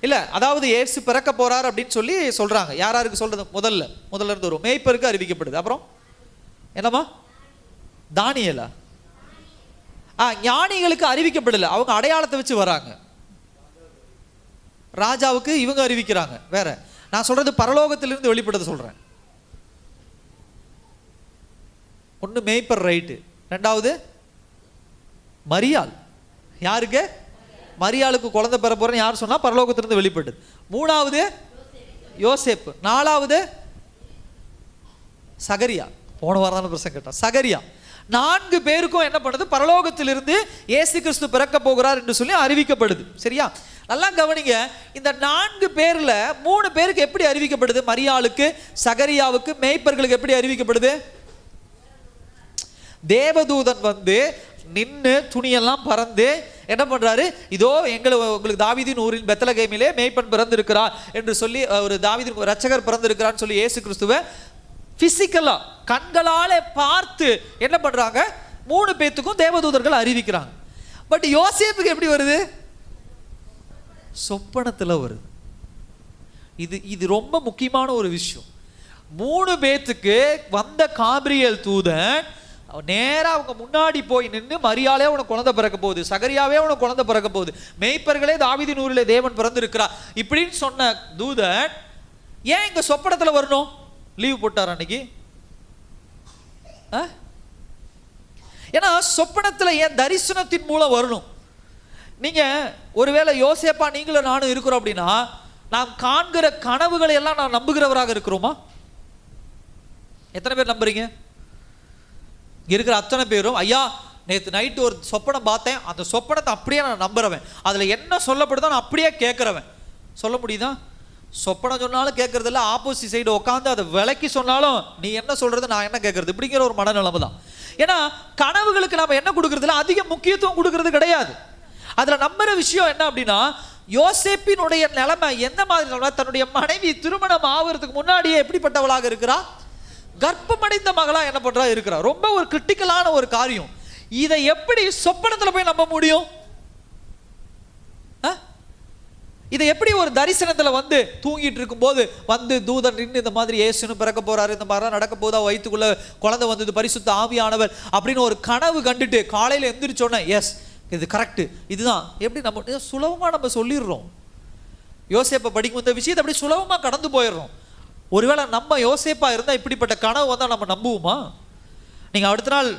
இல்ல, அதாவது இயேசு பிறக்க போறார் அப்படின்னு சொல்லி சொல்றாங்க. யாருக்கு சொல்றது? முதல்ல இருந்து வரும். மேய்ப்பருக்கு அறிவிக்கப்படுது. அப்புறம் என்னமா? தானியேலா? ஞானிகளுக்கு அறிவிக்கப்படல, அவங்க அடையாளத்தை வச்சு வராங்க. ராஜாவுக்கு இவங்க அறிவிக்கிறாங்க. வேற நான் சொல்றது பரலோகத்திலிருந்து வெளிப்படுத்த சொல்றேன். ஒன்று மேய்ப்பர், ரைட்டு. ரெண்டாவது மரியாள். யாருக்கு? மரியாளுக்கு குழந்தை பெற போறேன்னு யார் சொன்னா? பரலோகத்திலிருந்து வெளிப்பட்டது. 3வது யோசேப்பு. 4வது சகரியா. போன வாரம் பிரசங்கம் கேட்டோம். சகரியா. 4 பேருக்கும் என்ன பண்ணுது? பரலோகத்திலிருந்து இயேசு கிறிஸ்து பிறக்க போகிறார் என்று சொல்லி அறிவிக்கப்படுது. சரியா? நல்லா கவனிங்க. இந்த 4 பேர்ல 3 பேருக்கு எப்படி அறிவிக்கப்படுது? மரியாளுக்கு, சகரியாவுக்கு, மேய்ப்பர்களுக்கு எப்படி அறிவிக்கப்படுது? தேவதூதன் வந்து நின்று துணியெல்லாம் பறந்து என்ன பண்றாரு? இதோ உங்களுக்கு தாவீதின் ஊரின் பெத்லகேமிலே மேய்ப்பன் பிறந்திருக்கிறார் என்று சொல்லி, ஒரு தாவீதின் ரட்சகர் பிறந்திருக்கிறான்னு சொல்லி இயேசு கிறிஸ்துவை பிசிக்கலா கண்களால பார்த்து என்ன பண்றாங்க? 3 பேத்துக்கும் தேவதூதர்கள் அறிவிக்கிறாங்க. பட் யோசேப்புக்கு எப்படி வருது? சொப்பனத்துல வருது. இது ரொம்ப முக்கியமான ஒரு விஷயம். 3 பேத்துக்கு வந்த காபிரியல் தூதன் நேரா அவங்க முன்னாடி போய் நின்று, மரியாளே உனக்கு குழந்தை பிறக்க போகுது, சகரியாவே உனக்கு குழந்தை பிறக்க போகுது, மேய்ப்பர்களே தாவீதின் ஊரிலே தேவன் பிறந்திருக்கிறார் இப்படின்னு சொன்ன தூதன் ஏன் இங்க சொப்பனத்துல வரணும்? லீவ் போட்டார் அன்னைக்கு. ஏன்னா சொப்பனத்துல ஏன் தரிசனத்தின் மூலம் வரணும்? நீங்க ஒருவேளை யோசேப்பா நீங்களும் நானும் இருக்கிறோம் அப்படின்னா, நாம் காண்கிற கனவுகளை எல்லாம் நான் நம்புகிறவராக இருக்கிறோமா? எத்தனை பேர் நம்புறீங்க? இருக்கிற அத்தனை பேரும் ஐயா நேற்று நைட்டு ஒரு சொப்பனம் பார்த்தேன், அந்த சொப்பனத்தை அப்படியே நான் நம்புறவன், அதுல என்ன சொல்லப்படுதோ நான் அப்படியே கேட்கிறவன். சொல்ல முடியுதா? சொப்பனம் சொன்னாலும் கேட்கறதில்ல, ஆப்போசிட் சைடு உட்காந்து அதை விளக்கி சொன்னாலும் நீ என்ன சொல்றது நான் என்ன கேட்கறது, இப்படிங்கிற ஒரு மனநிலைமை தான். ஏன்னா கனவுகளுக்கு நம்ம என்ன கொடுக்கறதுல அதிக முக்கியத்துவம் கொடுக்கறது கிடையாது. அதுல நம்புற விஷயம் என்ன அப்படின்னா, யோசேப்பினுடைய நிலைமை எந்த மாதிரி? தன்னுடைய மனைவி திருமணம் ஆகிறதுக்கு முன்னாடியே எப்படிப்பட்டவளாக இருக்கிறா? கர்ப்பமடைந்த மகளா என்ன பண்றா இருக்கிறா. ரொம்ப ஒரு கிரிட்டிக்கலான ஒரு காரியம். இதை எப்படி சொப்பனத்துல போய் நம்ப முடியும்? இதை எப்படி ஒரு தரிசனத்துல வந்து தூங்கிட்டு இருக்கும் போது வந்து தூதன் நின்று இந்த மாதிரி இயேசுன்னு பிறக்க போறாரு, இந்த மாதிரிலாம் நடக்க போதா, வயிற்றுக்குள்ள குழந்தை வந்தது, பரிசுத்த ஆவியானவர் அப்படின்னு ஒரு கனவு கண்டுட்டு காலையில எந்திரிச்சோன்னே எஸ் இது கரெக்ட், இதுதான், எப்படி நம்ம சுலபமா நம்ம சொல்லிடுறோம். யோசேப்பை படிக்கும் இந்த விஷயத்தை அப்படி சுலபமா கடந்து போயிடுறோம். ஒருவேளை நம்ம யோசேப்பா இருந்தால் இப்படிப்பட்ட கனவு வந்தால் நம்ம நம்புவோமா? நீங்கள் அடுத்த நாள்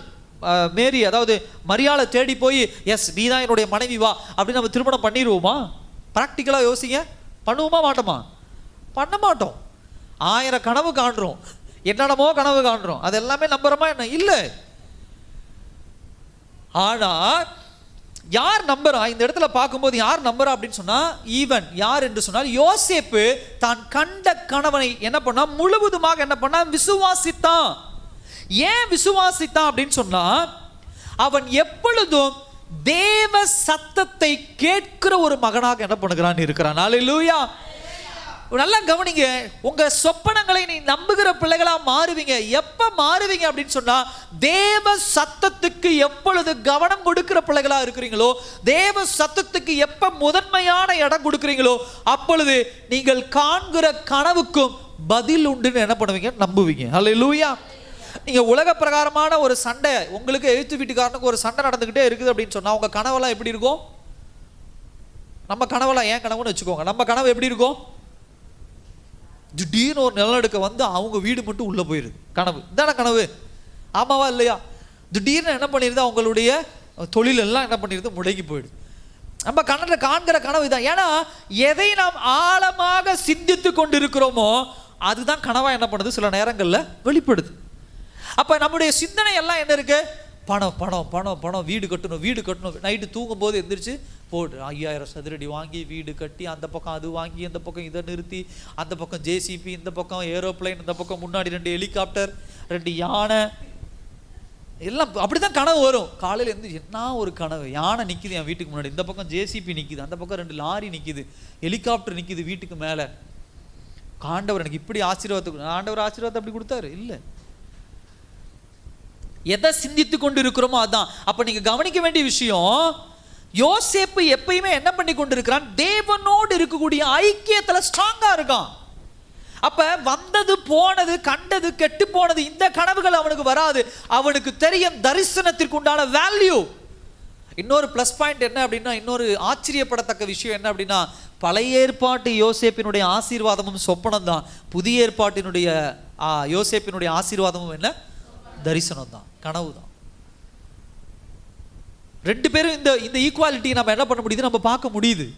மேரி அதாவது மரியாளை தேடி போய் எஸ் நீ தான் என்னுடைய மனைவி வா அப்படின்னு நம்ம திருமணம் பண்ணிடுவோமா? ப்ராக்டிக்கலாக யோசிங்க. பண்ணுவோமா மாட்டோமா? பண்ண மாட்டோம். 1000 கனவு காண்றோம், என்னென்னமோ கனவு காண்றோம், அது எல்லாமே நம்புறோமா என்ன? இல்லை. ஆனால் யார் நம்புறா? இந்த இடத்துல பார்க்கும்போது யார் நம்புறா அப்படின்னு சொன்னா, ஈவன் யார் என்று சொன்னால் யோசேப்பு தான் கண்ட கணவனை என்ன பண்ணா? முழுவதுமாக என்ன பண்ணா? விசுவாசித்தான். ஏன் விசுவாசித்தான் அப்படின்னு சொன்னா, அவன் எப்பொழுதும் தேவ சத்தத்தை கேட்கிற ஒரு மகனாக என்ன பண்ணுகிறான் இருக்கிறான். அல்லேலூயா. நல்லா கவனிங்க. உங்க சொப்பனங்களை நீ நம்புகிற பிள்ளைகளா மாறுவீங்க. எப்ப மாறுவீங்க அப்படின்னு சொன்னா, தேவ சத்தத்துக்கு எப்பொழுது கவனம் கொடுக்கிற பிள்ளைகளா இருக்கிறீங்களோ, தேவ சத்தத்துக்கு எப்ப முதன்மையான இடம் கொடுக்கிறீங்களோ, அப்பொழுது நீங்கள் காண்கிற கனவுக்கும் பதில் உண்டுன்னு என்ன பண்ணுவீங்க? நம்புவீங்க. அல்லேலூயா. நீங்க உலக பிரகாரமான ஒரு சண்டை, உங்களுக்கு எழுத்து வீட்டுக்காரனுக்கு ஒரு சண்டை நடந்துகிட்டே இருக்குது அப்படின்னு சொன்னா, உங்க கனவெல்லாம் எப்படி இருக்கும்? நம்ம கனவெல்லாம் ஏன் கனவுன்னு வச்சுக்கோங்க. நம்ம கனவு எப்படி இருக்கும்? திடீர்னு ஒரு நிலநடுக்க வந்து அவங்க வீடு மட்டும் உள்ள போயிருது. கனவு இதான கனவு, ஆமாவா இல்லையா? திடீர்னு என்ன பண்ணிருது? அவங்களுடைய தொழில் எல்லாம் என்ன பண்ணிருது? முடங்கி போயிடுது. நம்ம கண்ணில் காண்கிற கனவு தான். ஏன்னா எதை நாம் ஆழமாக சிந்தித்து கொண்டு இருக்கிறோமோ அதுதான் கனவா என்ன பண்ணுது, சில நேரங்களில் வெளிப்படுது. அப்போ நம்முடைய சிந்தனை எல்லாம் என்ன இருக்கு, பணம் பணம் பணம் பணம், வீடு கட்டணும் வீடு கட்டணும். நைட்டு தூங்கும் போது எந்திரிச்சு போடு 5000 சதுரடி வாங்கி வீடு கட்டி, அந்த பக்கம் அது வாங்கி, இந்த பக்கம் இதை நிறுத்தி, அந்த பக்கம் ஜேசிபி, இந்த பக்கம் ஏரோப்ளைன், இந்த பக்கம் முன்னாடி 2 ஹெலிகாப்டர், 2 யானை, எல்லாம் அப்படிதான் கனவு வரும். காலையில் இருந்து என்ன ஒரு கனவு, யானை நிற்கிது என் வீட்டுக்கு முன்னாடி, இந்த பக்கம் ஜேசிபி நிற்கிது, அந்த பக்கம் 2 லாரி நிற்கிது, ஹெலிகாப்டர் நிற்கிது வீட்டுக்கு மேலே. ஆண்டவர் எனக்கு இப்படி ஆசீர்வாதத்தை, ஆண்டவர் ஆசீர்வாதத்தை அப்படி கொடுத்தாரு இல்லை, எதை சிந்தித்து கொண்டு இருக்கிறோமோ அதான். அப்ப நீங்க கவனிக்க வேண்டிய விஷயம், யோசேப்பு எப்பயுமே என்ன பண்ணி கொண்டு இருக்கிறான், தேவனோடு இருக்கக்கூடிய ஐக்கியத்துல ஸ்ட்ராங்கா இருக்கான். அப்ப வந்தது போனது கண்டது கெட்டு போனது இந்த கனவுகள் அவனுக்கு வராது. அவனுக்கு தெரியும் தரிசனத்திற்கு உண்டான வேல்யூ. இன்னொரு பிளஸ் பாயிண்ட் என்ன அப்படின்னா, இன்னொரு ஆச்சரியப்படத்தக்க விஷயம் என்ன அப்படின்னா, பழைய ஏற்பாட்டு யோசேப்பினுடைய ஆசீர்வாதமும் சொப்பனம் தான், புதிய ஏற்பாட்டினுடைய யோசேப்பினுடைய ஆசீர்வாதமும் என்ன, தரிசனம் தான், கனவு தான். 2 பேரும் இந்த ஈக்குவாலிட்டியை நம்ம என்ன பண்ண முடியுது, நம்ம பார்க்க முடியுது.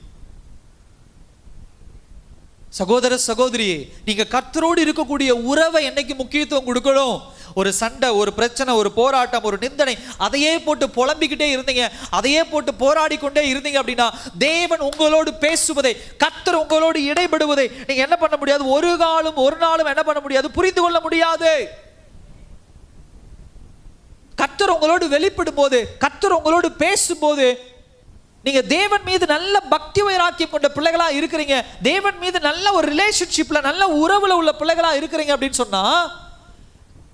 சகோதர சகோதரியே, நீங்க கர்த்தரோடு இருக்கக்கூடிய உறவை என்னைக்கு முக்கியத்துவம் கொடுக்கணும். ஒரு சண்டை, ஒரு பிரச்சனை, ஒரு போராட்டம், ஒரு நிந்தனை, அதையே போட்டு புலம்பிக்கிட்டே இருந்தீங்க, அதையே போட்டு போராடி கொண்டே இருந்தீங்க அப்படின்னா, தேவன் உங்களோடு பேசுவதை, கர்த்தர் உங்களோடு இடைபடுவதை நீங்க என்ன பண்ண முடியாது, ஒரு நாளும் என்ன பண்ண முடியாது, புரிந்து கொள்ள முடியாது. கர்த்தர் உங்களோடு வெளிப்படும் போது, கர்த்தர் உங்களோடு பேசும்போது, நீங்க தேவன் மீது நல்ல பக்தி வைராக்கியம் கொண்ட பிள்ளைகளா இருக்கிறீங்க, தேவன் மீது நல்ல ஒரு ரிலேஷன்ஷிப்ல நல்ல உறவுல உள்ள பிள்ளைகளா இருக்கிறீங்க அப்படின்னு சொன்னா,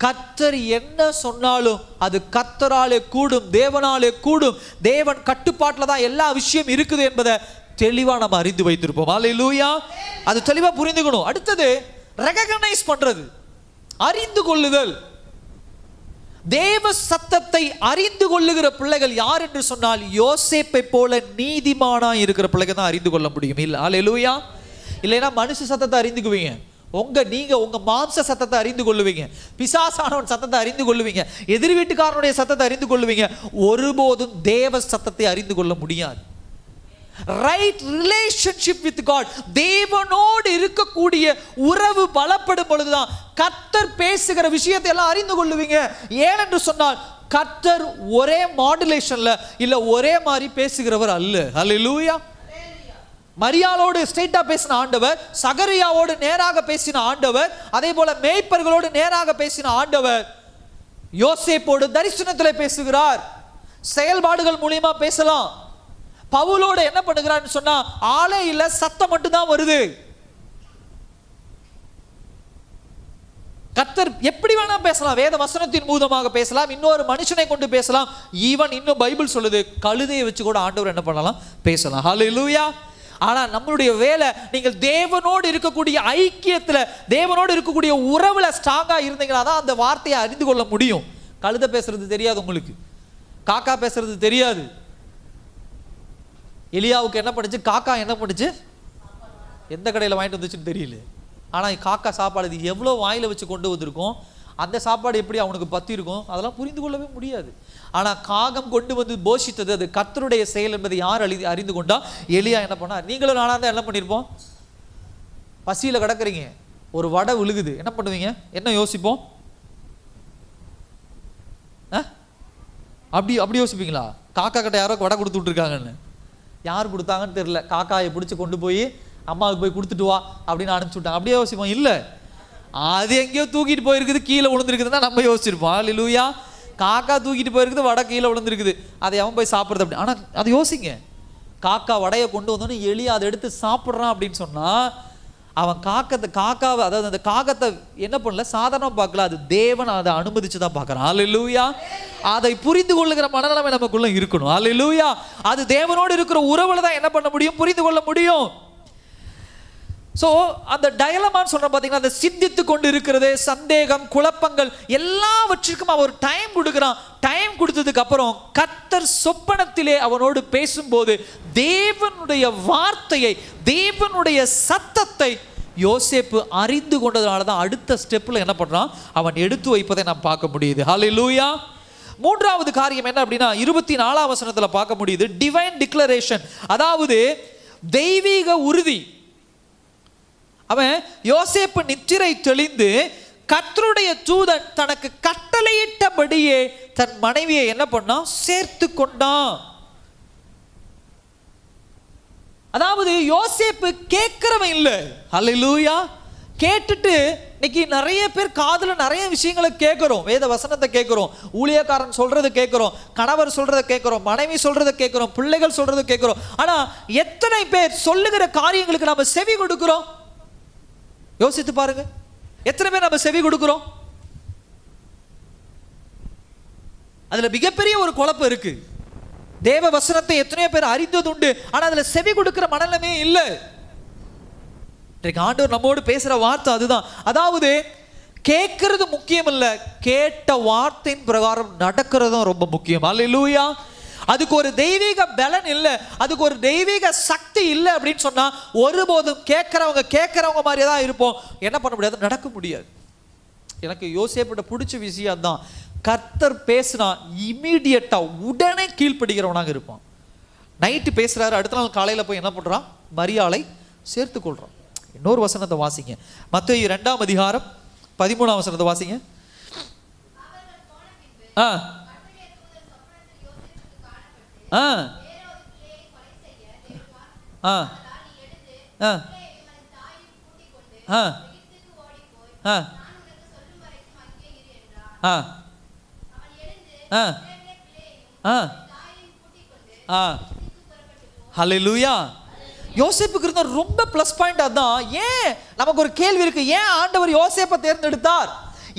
கர்த்தர் என்ன சொன்னாலும் அது கர்த்தராலே கூடும், தேவனாலே கூடும். தேவன் கட்டுப்பாட்டுல தான் எல்லா விஷயம் இருக்குது என்பதை தெளிவா நம்ம அறிந்து வைத்திருப்போம். அல்லேலூயா. அது தெளிவா புரிந்துக்கணும். அடுத்தது ரெகக்னைஸ் பண்றது, அறிந்து கொள்ளுதல். தேவ சத்தத்தை அறிந்து கொள்ளுகிற பிள்ளைகள் யார் என்று சொன்னால், யோசேப்பை போல நீதிமானா இருக்கிற பிள்ளைகள் தான் அறிந்து கொள்ள முடியும். இல்ல அல்லேலூயா. இல்லைன்னா மனுஷ சத்தத்தை அறிந்துக்குவீங்க, நீங்க உங்க மாம்ச சத்தத்தை அறிந்து கொள்ளுவீங்க, பிசாசானவன் சத்தத்தை அறிந்து கொள்ளுவீங்க, எதிர் வீட்டுக்காரனுடைய சத்தத்தை அறிந்து கொள்ளுவீங்க. ஒருபோதும் தேவ சத்தத்தை அறிந்து கொள்ள முடியாது. ரைட் ரிலேஷன்ஷிப் வித் காட், தேவனோடு இருக்கக்கூடிய உறவு பலப்படும் பொழுதுதான் கர்த்தர் பேசுகிற விஷயத்தை எல்லாம் அறிந்து கொள்ளுவீங்க. ஏனென்று சொன்னால், கர்த்தர் ஒரே மாடுலேஷன்ல இல்ல ஒரே மாதிரி பேசுகிறவர் அல்ல. அல்லேலூயா. மரியாளோடு ஸ்ட்ரைட்டா பேசின ஆண்டவர், சகரியாவோடு நேராக பேசின ஆண்டவர், அதே போல மேய்ப்பர்களோடு நேராக பேசின ஆண்டவர் யோசேப்போடு தரிசனத்தில் பேசுகிறார். செயல்பாடுகள் மூலியமா பேசலாம். பவுலோடு என்ன பண்ணுகிறான்னு சொன்னா, ஆளே இல்ல, சத்தம் மட்டும் தான் வருது. கர்த்தர் எப்படி வேணா பேசலாம், வேத வசனத்தின் மூலமாக பேசலாம், இன்னொரு மனுஷனை கொண்டு பேசலாம். ஈவன் இன்னும் பைபிள் சொல்லுது, கழுதையை வச்சு கூட ஆண்டவர் என்ன பண்ணலாம், பேசலாம். ஹல்லேலூயா. ஆனா நம்மளுடைய வேலை, நீங்கள் தேவனோடு இருக்கக்கூடிய ஐக்கியத்துல, தேவனோடு இருக்கக்கூடிய உறவுல ஸ்ட்ராங்கா இருந்தீங்கன்னா தான் அந்த வார்த்தையை அறிந்து கொள்ள முடியும். கழுதை பேசுறது தெரியாது உங்களுக்கு, காக்கா பேசுறது தெரியாது. எலியாவுக்கு என்ன பண்ணுச்சு, காக்கா என்ன பண்ணுச்சு, எந்த கடையில் வாங்கிட்டு வந்துச்சுன்னு தெரியல. ஆனால் காக்கா சாப்பாடு இது எவ்வளோ வாயில் வச்சு கொண்டு வந்திருக்கும், அந்த சாப்பாடு எப்படி அவனுக்கு பற்றி இருக்கும், அதெல்லாம் புரிந்து கொள்ளவே முடியாது. ஆனால் காகம் கொண்டு வந்து போஷித்தது அது கர்த்தருடைய செயல் என்பதை யார் அறிந்து கொண்டா, எலியா என்ன பண்ணார். நீங்களும் நானாக தான் என்ன பண்ணியிருப்போம், பசியில் கிடக்குறீங்க, ஒரு வடை விழுகுது, என்ன பண்ணுவீங்க, என்ன யோசிப்போம், அப்படி யோசிப்பீங்களா? காக்கா கிட்ட யாரோ வடை கொடுத்து விட்டுருக்காங்கன்னு, யார் கொடுத்தாங்கன்னு தெரியல, காக்காயை பிடிச்சி கொண்டு போய் அம்மாவுக்கு போய் கொடுத்துட்டு வா அப்படின்னு அனுப்பிச்சு விட்டாங்க, அப்படியே யோசிப்போம். இல்லை, அது எங்கேயோ தூக்கிட்டு போயிருக்குது, கீழே விழுந்துருக்குதுன்னா நம்ம யோசிச்சிருப்போம். அல்லேலூயா. காக்கா தூக்கிட்டு போயிருக்குது, வடை கீழே விழுந்துருக்குது, அதை அவன் போய் சாப்பிட்றது அப்படி. ஆனால் அதை யோசிங்க, காக்கா வடையை கொண்டு வந்தோன்னு எலியா அதை எடுத்து சாப்பிட்றான் அப்படின்னு சொன்னால், அவன் காக்காவை, அதாவது அந்த காகத்தை என்ன பண்ணல, சாதாரணமாக பார்க்கல, அது தேவன் அதை அனுமதிச்சு தான் பார்க்குறான். அல்லேலூயா. அதை புரிந்து கொள்ளுகிற மனநிலைமை நமக்குள்ள இருக்கணும். அல்லேலூயா. அது தேவனோடு இருக்கிற உறவுல தான் என்ன பண்ண முடியும், புரிந்து கொள்ள முடியும். ஸோ அந்த டயலமான்னு சொல்ற பார்த்தீங்கன்னா, அந்த சிந்தித்து கொண்டு இருக்கிறது, சந்தேகம், குழப்பங்கள் எல்லாவற்றிற்கும் அவர் டைம் கொடுக்குறான். டைம் கொடுத்ததுக்கு அப்புறம் கர்த்தர் சொப்பனத்திலே அவனோடு பேசும்போது தேவனுடைய வார்த்தையை, தேவனுடைய சத்தத்தை யோசேப்பு அறிந்து கொண்டதுனால தான் அடுத்த ஸ்டெப்பில் என்ன பண்ணுறான், அவன் எடுத்து வைப்பதை நாம் பார்க்க முடியுது. ஹல்லேலூயா. மூன்றாவது காரியம் என்ன அப்படின்னா, 24ஆம் வசனத்தில் பார்க்க முடியுது, டிவைன் டிக்ளரேஷன். அதாவது தெய்வீக உறுதி. அவன் யோசேப்பு நித்திரை தெளிந்து கர்த்தருடைய தூதன் தனக்கு கட்டளையிட்டபடியே தன் மனைவியை என்ன பண்ணான்? சேர்த்து கொண்டான். அதாவது யோசேப்பு கேட்கிறவன் இல்லை. ஹல்லேலூயா. கேட்டுட்டு இன்னைக்கு நிறைய பேர் காதுல நிறைய விஷயங்களை கேட்கிறோம். வேத வசனத்தை கேட்கிறோம், ஊழியக்காரன் சொல்றதை கேட்கிறோம், கணவர் சொல்றதை கேட்கிறோம், மனைவி சொல்றதை கேட்கிறோம், பிள்ளைகள் சொல்றதை கேட்கிறோம். ஆனா எத்தனை பேர் சொல்லுகிற காரியங்களுக்கு நம்ம செவி கொடுக்கிறோம்? யோசித்து பாருங்க. எத்தனை பேர் நம்ம செவி கொடுக்கிறோம்? அதுல மிகப்பெரிய ஒரு குழப்பம் இருக்கு. தேவ வசனத்தை எத்தனையோ பேர் அறிந்தது உண்டு, ஆனா அதுல செவி கொடுக்கிற மனநிலைமே இல்லை. ஆண்டவர் நம்மோடு பேசுற வார்த்தை அதுதான். அதாவது கேட்கறது முக்கியம் இல்ல, கேட்ட வார்த்தையின் பிரகாரம் நடக்கிறதும் ரொம்ப முக்கியம். அல்லேலூயா. அதுக்கு ஒரு தெய்வீக பலன் இல்லை, அதுக்கு ஒரு தெய்வீக சக்தி இல்லை அப்படின்னு சொன்னா ஒருபோதும் கேட்கறவங்க மாதிரியே தான் இருப்போம். என்ன பண்ண முடியாது? நடக்க முடியாது. எனக்கு யோசேப்பிட்ட பிடிச்ச விஷயம் தான், கர்த்தர் பேசினா இமீடியட்டா உடனே கீழ்ப்படுகிறவனாக இருப்பான். நைட்டு பேசுறாரு, அடுத்த நாள் காலையில போய் என்ன பண்றான்? மரியாளை சேர்த்து கொள்றான். இன்னொரு வசனத்தை வாசிங்க, மத்தேயு 2ஆம் அதிகாரம் 13ஆம் வசனத்தை வாசிங்க. ஹல்லேலூயா. யோசேப்புக்கு இருந்த ரொம்ப பிளஸ் பாயிண்ட் அதான். ஏன் நமக்கு ஒரு கேள்வி இருக்கு, ஏன் ஆண்டவர் யோசேப்பை தேர்ந்தெடுத்தார்?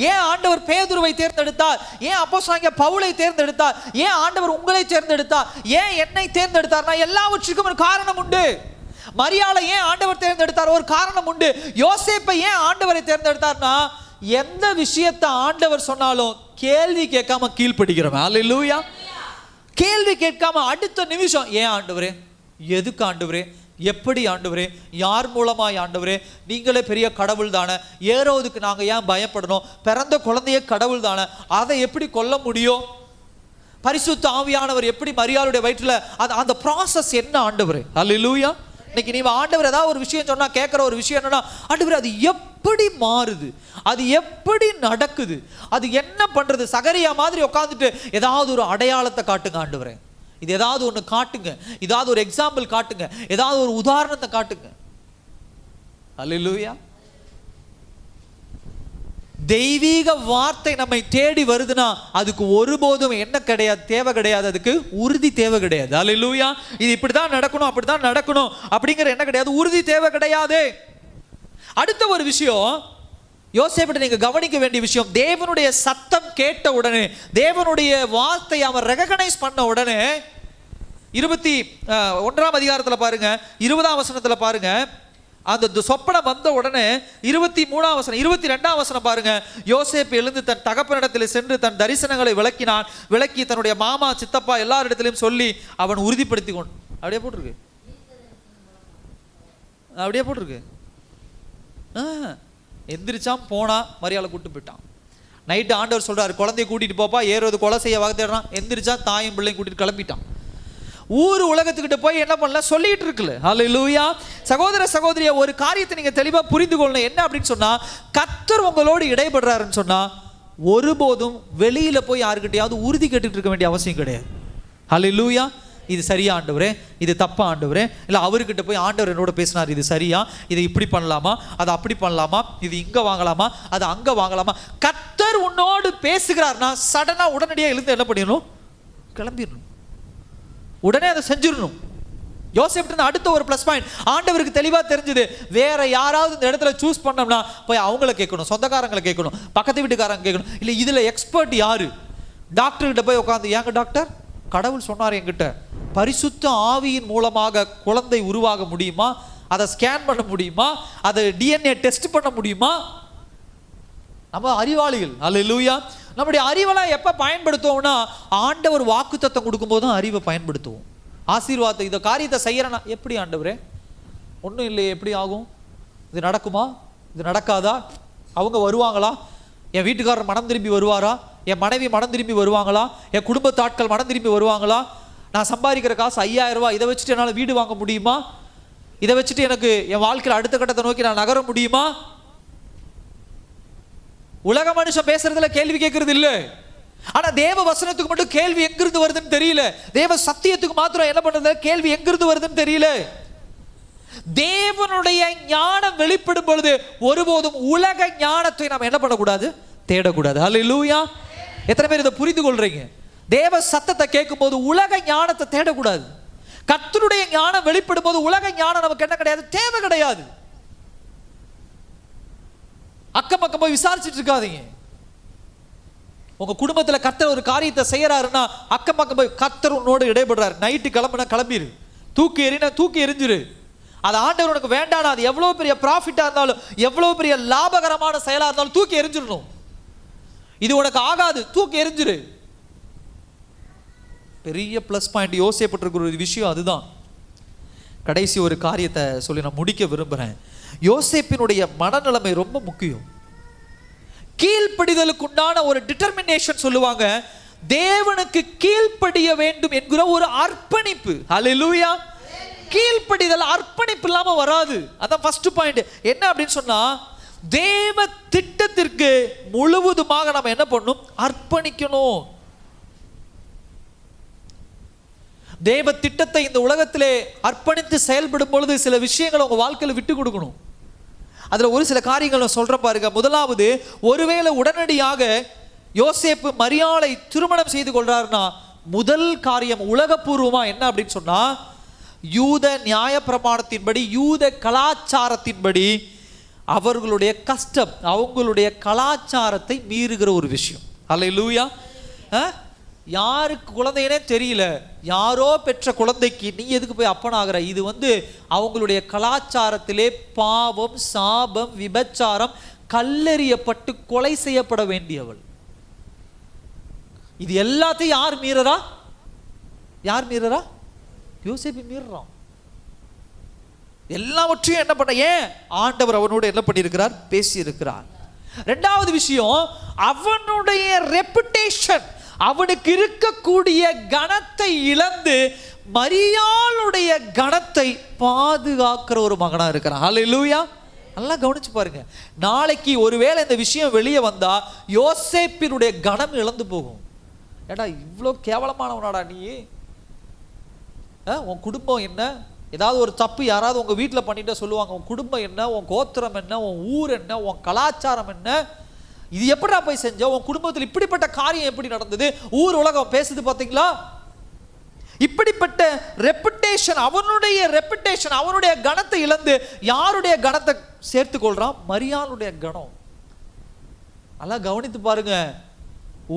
ஏன் ஆண்டவர் பேதுருவை தேர்ந்தெடுத்தார்? ஏன் அப்போஸ்தலனாகிய பவுலை தேர்ந்தெடுத்தார்? ஏன் ஆண்டவர் உங்களை தேர்ந்தெடுத்தார்? ஏன் என்னை தேர்ந்தெடுத்தார்னா எல்லாவற்றுக்கும் ஒரு காரணம் உண்டு. மரியாளை ஏன் ஆண்டவர் தேர்ந்தெடுத்தார்? ஒரு காரணம் உண்டு. யோசேப்பை ஏன் ஆண்டவரை தேர்ந்தெடுத்தார்னா எந்த விஷயத்தை ஆண்டவர் சொன்னாலும் கேள்வி கேட்காம கீழ்ப்படுகிறவன். அல்லேலூயா. கேள்வி கேட்காம அடுத்த நிமிஷம், ஏன் ஆண்டவரே, எதுக்கு ஆண்டவரே, எப்படி ஆண்டவரே, யார் மூலமாய் ஆண்டவரே, நீங்களே பெரிய கடவுள் தானே, ஏரோதுக்கு நாங்கள் ஏன் பயப்படணும், பிறந்த குழந்தைய கடவுள் தானே, அதை எப்படி கொல்ல முடியும், பரிசுத்த ஆவியானவர் எப்படி மரியாளுடைய வயிற்றுல அந்த ப்ராசஸ் என்ன ஆண்டவரே? அல்லேலூயா. இன்னைக்கு நீ ஆண்டவர் ஏதாவது ஒரு விஷயம் சொன்னா கேட்குற ஒரு விஷயம் என்னன்னா, ஆண்டவர் அது எப்படி மாறுது, அது எப்படி நடக்குது, அது என்ன பண்றது? சகரியா மாதிரி உட்காந்துட்டு ஏதாவது ஒரு அடையாளத்தை காட்டுங்க ஆண்டவரே, இது ஏதாவது ஒன்று காட்டுங்க, ஏதாவது ஒரு எக்ஸாம்பிள் காட்டுங்க, ஏதாவது ஒரு உதாரணத்தை காட்டுங்க. அல்லேலூயா. தெய்வீக வார்த்தை நம்மை தேடி வருதுன்னா அதுக்கு ஒருபோதும் என்ன கிடையாது, தேவை கிடையாது, அதுக்கு உறுதி தேவை கிடையாது. அல்லேலூயா. இது இப்படிதான் நடக்கணும், அப்படித்தான் நடக்கணும் அப்படிங்கிற என்ன கிடையாது, உறுதி தேவை கிடையாது. அடுத்த ஒரு விஷயம் யோசேப்பிட்ட நீங்க கவனிக்க வேண்டிய விஷயம், தேவனுடைய சத்தம் கேட்ட உடனே, தேவனுடைய வார்த்தை அவன் ரெகக்னைஸ் பண்ண உடனே 21ஆம் அதிகாரத்தில் பாருங்க, 20ஆம் வசனத்துல பாருங்க, அந்த சொப்பனம் வந்த உடனே 23ஆம் வசனம் 22ஆம் வசனம் பாருங்க, யோசேப்பு எழுந்து தன் தகப்பனிடத்தில் சென்று தன் தரிசனங்களை விளக்கி தன்னுடைய மாமா சித்தப்பா எல்லாரிடத்திலையும் சொல்லி அவன் உறுதிப்படுத்தி கொண்டு, அப்படியே போட்டிருக்கு. எந்திரிச்சான், போனா, மரியாதை கூட்டு போயிட்டான். நைட்டு ஆண்டவர் சொல்றாரு, குழந்தைய கூட்டிட்டு போப்பா, ஏறுவது கொலை செய்ய வகை தேடுறான். எந்திரிச்சா தாயும் பிள்ளையும் கூட்டிட்டு கிளம்பிட்டான். ஊர் உலகத்துக்கிட்ட போய் என்ன பண்ணல சொல்லிட்டு இருக்குல்ல. அல்லேலூயா. சகோதர சகோதரியா, ஒரு காரியத்தை நீங்க தெளிவா புரிந்து கொள்ளணும். என்ன அப்படின்னு சொன்னா, கர்த்தர் உங்களோடு இடைபடுறாருன்னு சொன்னா ஒருபோதும் வெளியில போய் யாருக்கிட்டையாவது உறுதி கேட்டுட்டு இருக்க வேண்டிய அவசியம் கிடையாது. அல்லேலூயா. இது சரியா ஆண்டவரே, இது தப்பா ஆண்டவரே, இல்லை அவர்கிட்ட போய் ஆண்டவர் என்னோட பேசினார், இது சரியா, இதை இப்படி பண்ணலாமா, அதை அப்படி பண்ணலாமா, இது இங்க வாங்கலாமா, அது அங்க வாங்கலாமா. கர்த்தர் உன்னோடு பேசுகிறார்னா சடனா உடனடியாக எழுந்து என்ன பண்ணிடணும், கிளம்பிடணும், உடனே அதை செஞ்சிடணும். யோசேப்பு அடுத்த ஒரு பிளஸ் பாயிண்ட், ஆண்டவருக்கு தெளிவாக தெரிஞ்சது, வேற யாராவது இந்த இடத்துல சூஸ் பண்ணோம்னா போய் அவங்கள கேட்கணும், சொந்தக்காரங்களை கேட்கணும், பக்கத்து வீட்டுக்காரங்க கேட்கணும், இல்லை இதில் எக்ஸ்பர்ட் யாரு, டாக்டர்கிட்ட போய் உட்காந்து, ஏங்க டாக்டர், கடவுள் சொன்னார் என்கிட்ட பரிசுத்த ஆவியின் மூலமாக குழந்தை உருவாக முடியுமா, அதை ஸ்கேன் பண்ண முடியுமா, அதை டிஎன்ஏ டெஸ்ட் பண்ண முடியுமா. நம்ம அறிவாளிகள். அல்லேலூயா. நம்முடைய அறிவெல்லாம் எப்போ பயன்படுத்துவோம்னா ஆண்டவர் வாக்குத்தத்தம் கொடுக்கும்போது தான் அறிவை பயன்படுத்துவோம். ஆசீர்வாதத்தை, இந்த காரியத்தை செய்யறேன்னா, எப்படி ஆண்டவரே, ஒன்றும் இல்லையே, எப்படி ஆகும், இது நடக்குமா, இது நடக்காதா, அவங்க வருவாங்களா, என் வீட்டுக்காரர் மனம் திரும்பி வருவாரா, என் மனைவி மனம் திரும்பி வருவாங்களா, என் குடும்பத்தாட்கள் மனம் திரும்பி வருவாங்களா, நான் சம்பாதிக்கிற காசு 5000 ரூபாய், இதை வச்சுட்டு என்னால் வீடு வாங்க முடியுமா, இதை வச்சுட்டு எனக்கு என் வாழ்க்கையில் அடுத்த கட்டத்தை நோக்கி நான் நகர முடியுமா? உலக மனுஷன் பேசுறதுல கேள்வி கேட்கறது இல்லை. ஆனா தேவ வசனத்துக்கு மட்டும் கேள்வி எங்கிருந்து வருதுன்னு தெரியல. தேவ சத்தியத்துக்கு மாத்திரம் என்ன பண்றது, கேள்வி எங்கிருந்து வருதுன்னு தெரியல. தேவனுடைய ஞானம் வெளிப்படும் பொழுது ஒருபோதும் உலக ஞானத்தை நாம் என்ன பண்ணக்கூடாது, தேடக்கூடாது. ஹல்லேலூயா. எத்தனை பேர் இதை புரிந்து கொள்றீங்க? தேவ சத்தத்தை கேட்கும் போது உலக ஞானத்தை தேடக்கூடாது. கர்த்தருடைய ஞானம் வெளிப்படும் போது உலக ஞானம் நமக்கு என்ன கிடையாது, தேவை கிடையாது. அக்கம் பக்கம் போய் விசாரிச்சுட்டு இருக்காதீங்க. உங்க குடும்பத்துல கர்த்தர் ஒரு காரியத்தை செய்யறாருன்னா அக்கம் பக்கம் போய் கர்த்தர் உன்னோடு இடைபடுறாரு, நைட்டு கிளம்புனா கிளம்பிரு, தூக்கி எறினா தூக்கி எரிஞ்சிரு. அது ஆண்டவர் உனக்கு வேண்டானா, அது எவ்வளவு பெரிய ப்ராஃபிட்டா இருந்தாலும் எவ்வளவு பெரிய லாபகரமான செயலா இருந்தாலும் தூக்கி எரிஞ்சிடணும். இது உனக்கு ஆகாது, தூக்கி எரிஞ்சிரு. பெரிய பிளஸ் பாயிண்ட் யோசிக்கப்பட்டிருக்கிற ஒரு விஷயம் அதுதான். கடைசி ஒரு காரியத்தை சொல்லி நான் முடிக்க விரும்புகிறேன். யோசேப்பினுடைய மனநிலைமை ரொம்ப முக்கியம். கீழ்ப்படிதலுக்கு உண்டான ஒரு டிட்டர்மினேஷன் சொல்லுவாங்க. தேவனுக்கு கீழ்ப்படிய வேண்டும் என்கிற ஒரு அர்ப்பணிப்பு. ஹல்லேலூயா. கீழ்ப்படிதல் அர்ப்பணிப்பு இல்லாம வராது. அதான் ஃபர்ஸ்ட் பாயிண்ட். என்ன அப்படின்னு சொன்னா, தேவ திட்டத்திற்கு முழுவதுமாக நம்ம என்ன பண்ணணும், அர்ப்பணிக்கணும். தேவ திட்டத்தை இந்த உலகத்திலே அர்ப்பணித்து செயல்படும் பொழுது சில விஷயங்களை உங்க வாழ்க்கையில் விட்டு கொடுக்கணும். அதுல ஒரு சில காரியங்களை சொல்ற பாருங்க. முதலாவது, ஒருவேளை உடனடியாக யோசேப்பு மரியாளை திருமணம் செய்து கொள்றாருன்னா முதல் காரியம் உலகப்பூர்வமா என்ன அப்படின்னு சொன்னா, யூத நியாய பிரமாணத்தின்படி, யூத கலாச்சாரத்தின்படி அவர்களுடைய கஷ்டம், அவங்களுடைய கலாச்சாரத்தை மீறுகிற ஒரு விஷயம். அல்லேலூயா. யாருக்கு குழந்தைனே தெரியல, யாரோ பெற்ற குழந்தைக்கு நீ எதுக்கு போய் அப்பனாகிற? இது அவங்களுடைய கலாச்சாரத்திலே பாவம், சாபம், விபச்சாரம், கல்லெறியப்பட்டு கொலை செய்யப்பட வேண்டியவள். இது எல்லாத்தையும் யார் மீறரா? யார் மீறரா? யோசேப்பு மீறான். எல்லாவற்றையும் என்ன பண்ண, ஏன் ஆண்டவர் அவனோடு என்ன பண்ணியிருக்கிறார், பேசி இருக்கிறார். இரண்டாவது விஷயம், அவனுடைய ரெப்புடேஷன், அவனுக்கு இருக்கக்கூடிய கனத்தை இழந்து மரியாளுடைய கனத்தை பாதுகாக்கிற ஒரு மகனா இருக்கிறான். ஹல்லேலூயா. நல்லா கவனிச்சு பாருங்க. நாளைக்கு ஒருவேளை இந்த விஷயம் வெளியே வந்தா யோசேப்பினுடைய கனம் இழந்து போகும். ஏடா இவ்வளோ கேவலமானவனாடா நீ, உன் குடும்பம் என்ன, ஏதாவது ஒரு தப்பு யாராவது உங்க வீட்டில் பண்ணிட்டு சொல்லுவாங்க, உன் குடும்பம் என்ன, உன் கோத்திரம் என்ன, உன் ஊர் என்ன, உன் கலாச்சாரம் என்ன, இது எப்படா போய் செஞ்ச, உன் குடும்பத்தில் இப்படிப்பட்ட காரியம் எப்படி நடந்தது, ஊர் உலகம் பேசுது பார்த்தீங்களா? இப்படிப்பட்ட ரெப்புடேஷன், அவனுடைய ரெப்புடேஷன், அவனுடைய கணத்தை இழந்து யாருடைய கணத்தை சேர்த்து கொள்றான்? மரியாளுடைய கணம். நல்லா கவனித்து பாருங்க.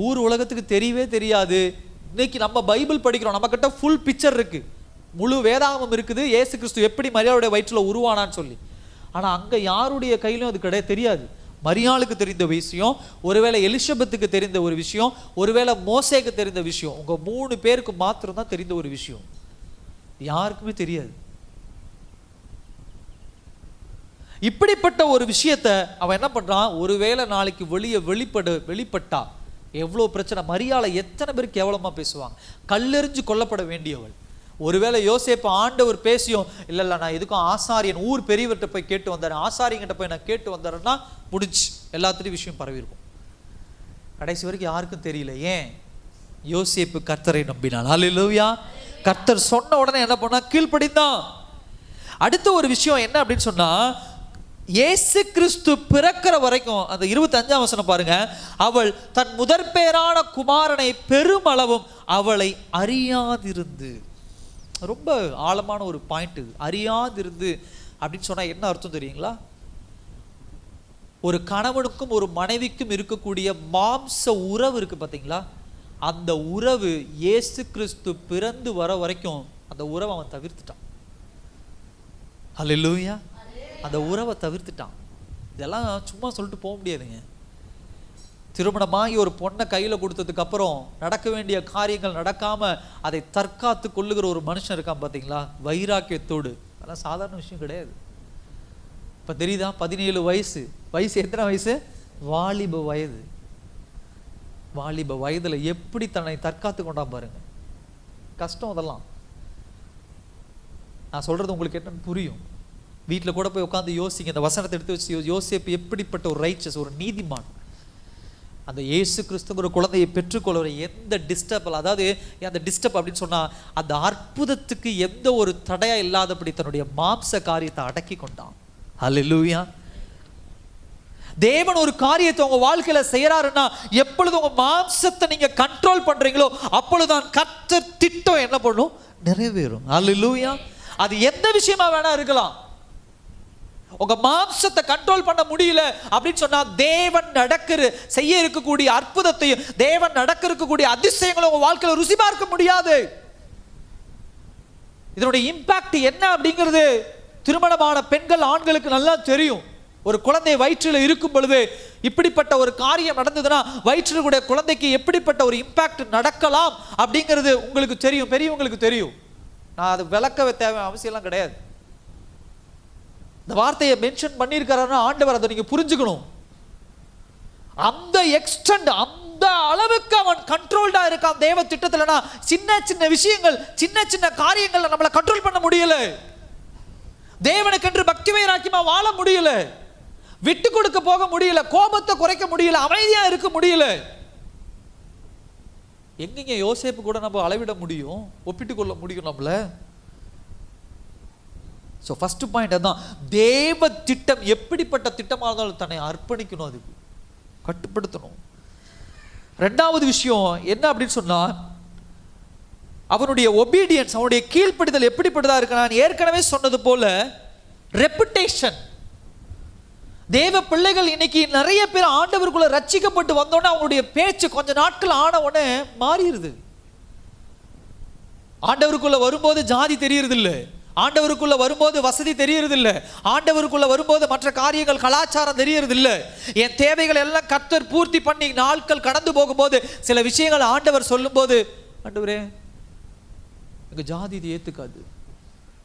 ஊர் உலகத்துக்கு தெரியவே தெரியாது. இன்னைக்கு நம்ம பைபிள் படிக்கிறோம், நம்ம கிட்ட ஃபுல் பிக்சர் இருக்கு, முழு வேதாகமம் இருக்குது, இயேசு கிறிஸ்து எப்படி மரியாளுடைய வயிற்றுல உருவானான்னு சொல்லி. ஆனா அங்க யாருடைய கையிலும் அது கிடையாது, தெரியாது. மரியாளுக்கு தெரிந்த விஷயம், ஒருவேளை எலிசபெத்துக்கு தெரிந்த ஒரு விஷயம், ஒருவேளை மோசேக்கு தெரிந்த விஷயம், உங்க 3 பேருக்கு மாத்திரம் தான் தெரிந்த ஒரு விஷயம், யாருக்குமே தெரியாது. இப்படிப்பட்ட ஒரு விஷயத்த அவன் என்ன பண்றான், ஒருவேளை நாளைக்கு வெளிப்பட்டா எவ்வளவு பிரச்சனை. மரியாளை எத்தனை பேர் கேவலமா பேசுவாங்க, கல்லெறிஞ்சு கொல்லப்பட வேண்டியவள். ஒருவேளை யோசேப்பு ஆண்டவர் பேசியும் இல்லை நான் எதுக்கும் ஆசாரியன் ஊர் பெரியவர்கிட்ட போய் கேட்டு வந்தாரு, ஆசாரியங்கிட்ட போய் நான் கேட்டு வந்தாருன்னா முடிச்சு எல்லாத்துலேயும் விஷயம் பரவிருக்கும். கடைசி வரைக்கும் யாருக்கும் தெரியல. ஏன்? யோசேப்பு கர்த்தரை நம்பினான். ஹல்லேலூயா. கர்த்தர் சொன்ன உடனே என்ன பண்ணா, கீழ்ப்படிந்தான். அடுத்த ஒரு விஷயம் என்ன அப்படின்னு சொன்னா, இயேசு கிறிஸ்து பிறக்கிற வரைக்கும், அந்த 25ஆம் வசனம் பாருங்க, அவள் தன் முதற் பேரான குமாரனை பெருமளவும் அவளை அறியாதிருந்து. ரொம்ப ஆழமான ஒரு பாயிண்ட். அறியாதிருந்து அப்படின்னு சொன்னா என்ன அர்த்தம் தெரியுங்களா? ஒரு கணவனுக்கும் ஒரு மனைவிக்கும் இருக்கக்கூடிய மாம்ச உறவு இருக்கு பார்த்தீங்களா, அந்த உறவு இயேசு கிறிஸ்து பிறந்து வர வரைக்கும் அந்த உறவை அவன் தவிர்த்துட்டான். ஹல்லேலூயா. அந்த உறவை தவிர்த்துட்டான். இதெல்லாம் சும்மா சொல்லிட்டு போக முடியாதுங்க. திருமணமாகி ஒரு பொண்ணை கையில் கொடுத்ததுக்கு அப்புறம் நடக்க வேண்டிய காரியங்கள் நடக்காம அதை தற்காத்து கொள்ளுகிற ஒரு மனுஷன் இருக்கான் பார்த்தீங்களா, வைராக்கியத்தோடு. அதெல்லாம் சாதாரண விஷயம் கிடையாது. இப்போ தெரியுதா, 17 வயசு. வயசு எத்தனை வயசு? வாலிப வயது. வாலிப வயதுல எப்படி தன்னை தற்காத்து கொண்டா பாருங்க. கஷ்டம். அதெல்லாம் நான் சொல்றது உங்களுக்கு என்னன்னு புரியும். வீட்டில் கூட போய் உட்காந்து யோசிங்க, இந்த வசனத்தை எடுத்து வச்சு யோசேப்பு எப்படிப்பட்ட ஒரு ரைச்சஸ், ஒரு நீதிமான். அந்த இயேசு கிறிஸ்துங்கிற குழந்தையை பெற்றுக்கொள்கிற எந்த டிஸ்டர்ப், அதாவது அந்த டிஸ்டர்ப் அப்படின்னு சொன்னால் அந்த அற்புதத்துக்கு எந்த ஒரு தடையா இல்லாதபடி தன்னுடைய மாம்ச காரியத்தை அடக்கி கொண்டான். ஹல்லேலூயா. தேவன் ஒரு காரியத்தை உங்க வாழ்க்கையில செய்யறாருன்னா, எப்பொழுது உங்க மாம்சத்தை நீங்க கண்ட்ரோல் பண்றீங்களோ அப்பொழுதுதான் கர்த்தர் திட்டம் என்ன பண்ணும், நிறைவேறும். ஹல்லேலூயா. அது எந்த விஷயமா வேணா இருக்கலாம். உங்க மாம்சத்தை கண்ட்ரோல் பண்ண முடியல அப்படின்னு சொன்னா, தேவன் செய்ய இருக்கக்கூடிய அற்புதத்தையும் தேவன் இருக்கக்கூடிய அதிசயங்களும் உங்க வாழ்க்கையில ருசி பார்க்க முடியாது. இதனுடைய இம்பாக்ட் என்ன அப்படிங்கிறது திருமணமான பெண்கள் ஆண்களுக்கு நல்லா தெரியும். ஒரு குழந்தை வயிற்றில் இருக்கும் பொழுது இப்படிப்பட்ட ஒரு காரியம் நடந்ததுன்னா வயிற்றில் கூட குழந்தைக்கு எப்படிப்பட்ட ஒரு இம்பாக்ட் நடக்கலாம் அப்படிங்கிறது உங்களுக்கு தெரியும், பெரியவங்களுக்கு தெரியும். நான் அது விளக்க தேவை அவசியம்லாம் கிடையாது. இந்த வார்த்தையை மென்ஷன் பண்ணியிருக்காருன்னா ஆண்டவர் அதை நீங்க புரிஞ்சுக்கணும். அந்த எக்ஸ்டெண்ட், அந்த அளவுக்கு அவன் கண்ட்ரோல்டா இருக்கான் தேவ திட்டத்துலனா, சின்ன சின்ன விஷயங்கள், சின்ன சின்ன காரியங்களை நம்மளை கண்ட்ரோல் பண்ண முடியல. தேவனுக்கென்று பக்தி வைராக்கியமா வாழ முடியல, விட்டு கொடுக்க போக முடியல, கோபத்தை குறைக்க முடியல, அமைதியா இருக்க முடியல. எங்கெங்க யோசேப்பு கூட நம்ம அளவிட முடியும், ஒப்பிட்டு கொள்ள முடியும் நம்மள? சோ ஃபர்ஸ்ட் பாயிண்ட் அதான், தேவ திட்டம் எப்படிப்பட்ட திட்டமா இருந்தாலும் தன்னை அர்ப்பணிக்கணும், அதுக்கு கட்டுப்படுத்தணும். ரெண்டாவது விஷயம் என்ன அப்படின்னு சொன்னா, அவனுடைய ஒபீடியன்ஸ், அவனுடைய கீழ்ப்படிதல் எப்படிப்பட்டதா இருக்கு. நான் ஏற்கனவே சொன்னது போல ரெப்புடேஷன். தேவ பிள்ளைகள் இன்னைக்கு நிறைய பேர் ஆண்டவருக்குள்ள ரட்சிக்கப்பட்டு வந்தோடனே அவங்களுடைய பேச்சு கொஞ்ச நாட்கள் ஆன உடனே மாறிடுது. ஆண்டவருக்குள்ள வரும்போது ஜாதி தெரியறது இல்லை, ஆண்டவருக்குள்ள வரும்போது வசதி தெரியறது இல்லை, ஆண்டவருக்குள்ள வரும்போது மற்ற காரியங்கள் கலாச்சாரம் தெரியறது இல்லை. என் தேவைகள் எல்லாம் கர்த்தர் பூர்த்தி பண்ணி நாட்கள் கடந்து போகும்போது சில விஷயங்கள் ஆண்டவர் சொல்லும் போது, ஆண்டவரே எங்க ஜாதி இது ஏத்துக்காது,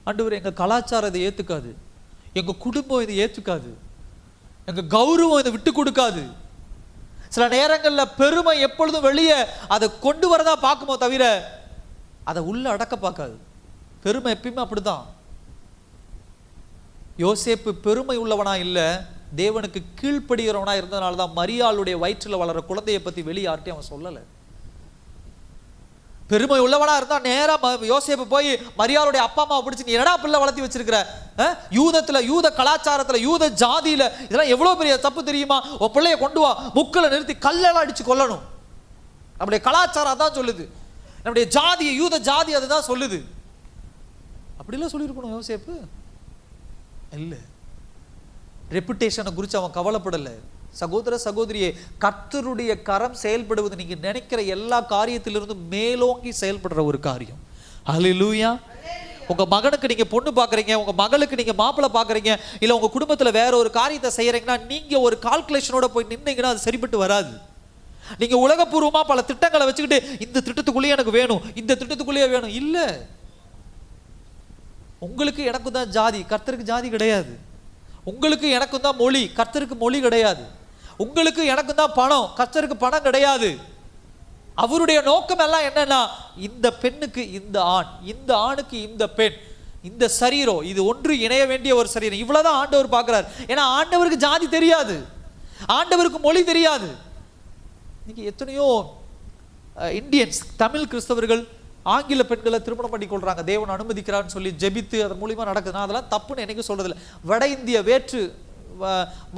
ஆண்டவரே எங்க கலாச்சாரம் இதை ஏத்துக்காது, எங்க குடும்பம் இதை ஏத்துக்காது, எங்க கௌரவம் இதை விட்டு கொடுக்காது. சில நேரங்களில் பெருமை எப்பொழுதும் வெளியே அதை கொண்டு வரதா பார்க்குமோ தவிர அதை உள்ள அடக்க பார்க்காது. பெருமை எப்பயுமே அப்படிதான். யோசேப்பு பெருமை உள்ளவனா இல்லை, தேவனுக்கு கீழ்ப்படுகிறவனா இருந்ததுனால தான் மரியாளுடைய வயிற்றில் வளர குழந்தையை பத்தி வெளியே யார்ட்டையும் அவன் சொல்லலை. பெருமை உள்ளவனா இருந்தா நேரா யோசேப்பு போய் மரியாளுடைய அப்பா அம்மா பிடிச்சி, நீ என்னடா பிள்ளை வளர்த்தி வச்சிருக்கிற, யூதத்துல, யூத கலாச்சாரத்துல, யூத ஜாதியில இதெல்லாம் எவ்வளவு பெரிய தப்பு தெரியுமா, உன் பிள்ளைய கொண்டு வா, முக்கில் நிறுத்தி கல்லெல்லாம் அடிச்சு கொல்லணும். நம்முடைய கலாச்சாரம் அதான் சொல்லுது, நம்முடைய ஜாதியை, யூத ஜாதி அதுதான் சொல்லுது. அப்படிலாம் சொல்லியிருக்கணும் யோசேப்பு இல்ல. ரெப்புடேஷனை குறித்து அவன் கவலைப்படலை. சகோதர சகோதரியே, கர்த்தருடைய கரம் செயல்படுவது நீங்க நினைக்கிற எல்லா காரியத்திலிருந்து மேலோங்கி செயல்படுற ஒரு காரியம். ஹல்லேலூயா. உங்க மகனுக்கு நீங்க பொண்ணு பாக்குறீங்க, உங்க மகளுக்கு நீங்க மாப்பிள்ளை பாக்குறீங்க, இல்ல உங்க குடும்பத்துல வேற ஒரு காரியத்தை செய்யறீங்கன்னா நீங்க ஒரு கால்குலேஷனோட போய் நின்னீங்கன்னா அது சரிப்பட்டு வராது. நீங்க உலகபூர்வமா பல திட்டங்களை வச்சுக்கிட்டு இந்த திட்டத்துக்குள்ளேயே எனக்கு வேணும், இந்த திட்டத்துக்குள்ளேயே வேணும் இல்ல. உங்களுக்கு எனக்கு தான் ஜாதி, கர்த்தருக்கு ஜாதி கிடையாது. உங்களுக்கு எனக்கு தான் மொழி, கர்த்தருக்கு மொழி கிடையாது. உங்களுக்கு எனக்கு தான் பணம், கர்த்தருக்கு பணம் கிடையாது. அவருடைய நோக்கம் எல்லாம் என்னன்னா, இந்த பெண்ணுக்கு இந்த ஆண், இந்த ஆணுக்கு இந்த பெண், இந்த சரீரம் இது ஒன்று இணைய வேண்டிய ஒரு சரீரம், இவ்வளவுதான் ஆண்டவர் பார்க்கிறார். ஏன்னா ஆண்டவருக்கு ஜாதி தெரியாது, ஆண்டவருக்கு மொழி தெரியாது. இன்னைக்கு எத்தனையோ இந்தியன்ஸ், தமிழ் கிறிஸ்தவர்கள் ஆங்கில பெண்களை திருமணம் பண்ணி கொள்றாங்க, தேவன் அனுமதிக்கிறான்னு சொல்லி ஜெபித்து அதன் மூலியமா நடக்குதுன்னா அதெல்லாம் தப்புன்னு எனக்கு சொல்றதில்லை. வட இந்திய வேற்று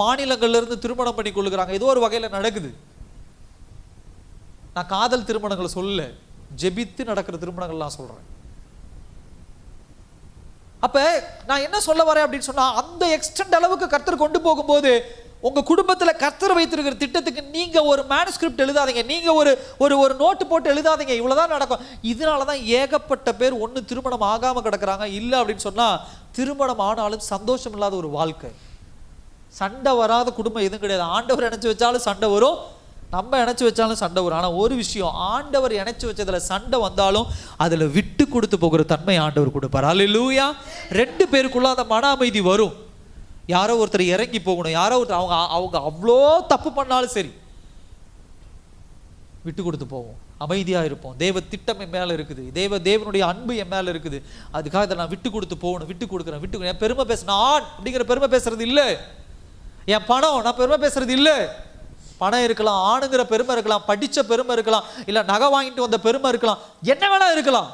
மாநிலங்கள்ல இருந்து திருமணம் பண்ணி கொள்ளுகிறாங்க, ஏதோ ஒரு வகையில நடக்குது. நான் காதல் திருமணங்களை சொல்லல, ஜெபித்து நடக்கிற திருமணங்கள் நான் சொல்றேன். அப்ப நான் என்ன சொல்ல வரேன் அப்படின்னு சொன்னா, அந்த எக்ஸ்டெண்ட் அளவுக்கு கர்த்தர் கொண்டு போகும்போது உங்க குடும்பத்துல கர்த்தர் வைத்திருக்கிற திட்டத்துக்கு நீங்க ஒரு மேனுஸ்கிரிப்ட் எழுதாதீங்க, நீங்க ஒரு ஒரு ஒரு நோட்டு போட்டு எழுதாதீங்க, இவ்வளவுதான் நடக்கும். இதனாலதான் ஏகப்பட்ட பேர் ஒண்ணு திருமணம் ஆகாம கிடக்குறாங்க. இல்ல அப்படின்னு சொன்னா திருமணம் ஆனாலும் சந்தோஷம் இல்லாத ஒரு வாழ்க்கை, சண்டை வராத குடும்பம் எதுவும் கிடையாது. ஆண்டவர் இணைச்சு வச்சாலும் சண்டை வரும், நம்ம இணைச்சு வச்சாலும் சண்டை வரும். ஆனா ஒரு விஷயம், ஆண்டவர் இணைச்சு வச்சதுல சண்டை வந்தாலும் அதுல விட்டு கொடுத்து போகிற தன்மை ஆண்டவர் கொடுப்பார். அல்லேலூயா. ரெண்டு பேருக்குள்ள அந்த மன அமைதி வரும். யாரோ ஒருத்தர் இறங்கி போகணும், யாரோ ஒருத்தர் அவங்க அவ்வளோ தப்பு பண்ணாலும் சரி விட்டு கொடுத்து போவோம். அமைதியாக இருப்போம். தேவ திட்டம் என் மேலே இருக்குது, தேவனுடைய அன்பு என் மேலே இருக்குது, அதுக்காக இதை நான் விட்டு கொடுத்து போகணும், விட்டு கொடுக்குறேன். என் பெருமை பேசுறேன், ஆண் அப்படிங்கிற பெருமை பேசுறது இல்லை. என் பணம் நான் பெருமை பேசுறது இல்லை. பணம் இருக்கலாம், ஆணுங்கிற பெருமை இருக்கலாம், படித்த பெருமை இருக்கலாம், இல்லை நகை வாங்கிட்டு வந்த பெருமை இருக்கலாம், என்ன வேணா இருக்கலாம்.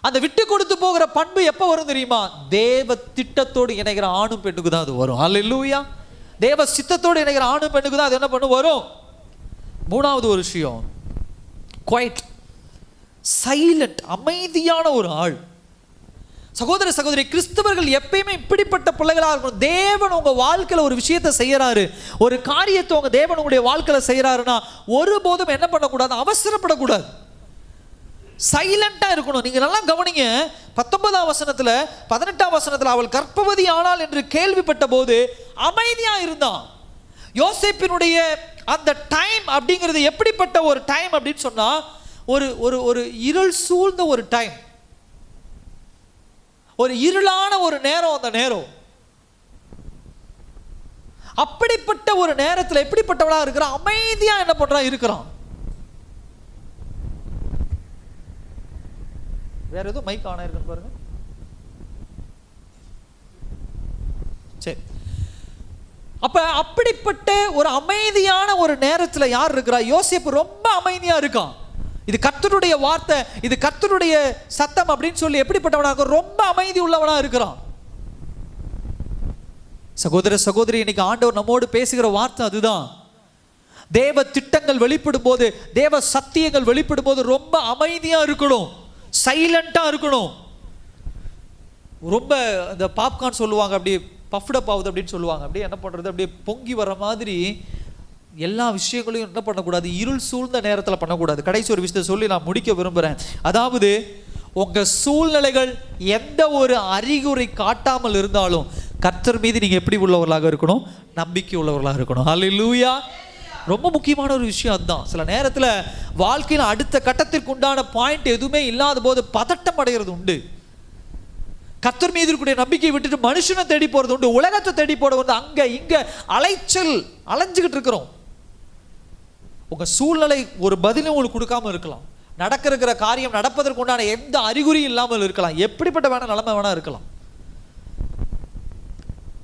அந்த விட்டு கொடுத்து போகிற பண்பு எப்போ வரும் தெரியுமா? தேவ திட்டத்தோடு இணைகிற ஆணும் பெண்ணுக்கு தான் அது வரும். அல்லேலூயா. தேவ சித்தத்தோடு இணைகிற ஆணும் பெண்ணுக்கு தான் அது என்ன பண்ணு வரும். மூணாவது ஒரு விஷயம், குவைட், சைலண்ட், அமைதியான ஒரு ஆள். சகோதர சகோதரி, கிறிஸ்தவர்கள் எப்பயுமே இப்படிப்பட்ட பிள்ளைகளாக இருக்கணும். தேவன் உங்க வாழ்க்கையில் ஒரு விஷயத்தை செய்யறாரு, ஒரு காரியத்தை உங்க தேவன் உங்களுடைய வாழ்க்கையில் செய்யறாருன்னா ஒருபோதும் என்ன பண்ணக்கூடாது, அவசரப்படக்கூடாது, சைலண்டா இருக்கணும். நீங்க நல்லா கவனிங்க, 19ஆம் வசனத்துல 18ஆம் வசனத்துல அவள் கர்ப்பவதி ஆனாள் என்று கேள்விப்பட்ட போது அமைதியா இருந்தான். யோசேப்பினுடைய அந்த டைம் அப்படிங்கிறது எப்படிப்பட்ட ஒரு டைம் அப்படின்னு சொன்னா, ஒரு ஒரு ஒரு இருள் சூழ்ந்த ஒரு டைம், ஒரு இருளான ஒரு நேரம். அந்த நேரம் அப்படிப்பட்ட ஒரு நேரத்தில் எப்படிப்பட்டவளா இருக்கிறான், அமைதியா என்ன பண்றான், இருக்கிறான். வேற எதுவும் மைக் ஆன் ஆயிருக்குன்னு பாருங்க. சரி, அப்ப அப்படிப்பட்ட ஒரு அமைதியான ஒரு நேரத்துல யார் இருக்கிறா? யோசேப்பு ரொம்ப அமைதியா இருக்கான். இது கர்த்தருடைய வார்த்தை, இது கர்த்தருடைய சத்தம் அப்படின்னு சொல்லி எப்படிப்பட்டவனா இருக்க, ரொம்ப அமைதி உள்ளவனா இருக்கிறான். சகோதர சகோதரி, இன்னைக்கு ஆண்டவர் நம்மோடு பேசுகிற வார்த்தை அதுதான். தேவ திட்டங்கள் வெளிப்படும் போது, தேவ சத்தியங்கள் வெளிப்படும் போது ரொம்ப அமைதியா இருக்கணும், சைலண்டா இருக்கணும். ரொம்ப இந்த பாப்கார்ன் சொல்லுவாங்க, அப்படியே பஃப்டப் ஆகுது அப்படின்னு சொல்லுவாங்க, அப்படியே என்ன பண்றது, அப்படியே பொங்கி வர மாதிரி எல்லா விஷயங்களையும் என்ன பண்ணக்கூடாது, இருள் சூழ்ந்த நேரத்தில் பண்ணக்கூடாது. கடைசி ஒரு விஷயத்தை சொல்லி நான் முடிக்க விரும்புகிறேன். அதாவது உங்கள் சூழ்நிலைகள் எந்த ஒரு அறிகுறி காட்டாமல் இருந்தாலும் கர்த்தர் மீது நீங்கள் எப்படி உள்ளவர்களாக இருக்கணும், நம்பிக்கை உள்ளவர்களாக இருக்கணும். அல்லேலூயா. ரொம்ப முக்கியமான ஒரு விஷயம் அதுதான். சில நேரத்தில் வாழ்க்கையில் அடுத்த கட்டத்திற்கு உண்டான பாயிண்ட் எதுவுமே இல்லாத போது பதட்டம் அடைகிறது உண்டு. கர்த்தர் மீது இருக்கக்கூடிய நம்பிக்கையை விட்டுட்டு மனுஷனை தேடி போகிறது உண்டு, உலகத்தை தேடி போறது உண்டு, அங்கே இங்கே அலைஞ்சுக்கிட்டு இருக்கிறோம். உங்கள் சூழ்நிலை ஒரு பதிலும் உங்களுக்கு கொடுக்காம இருக்கலாம், நடக்கிற காரியம் நடப்பதற்கு உண்டான எந்த அறிகுறியும் இல்லாமல் இருக்கலாம், எப்படிப்பட்ட வேணா நிலைமை வேணா இருக்கலாம்.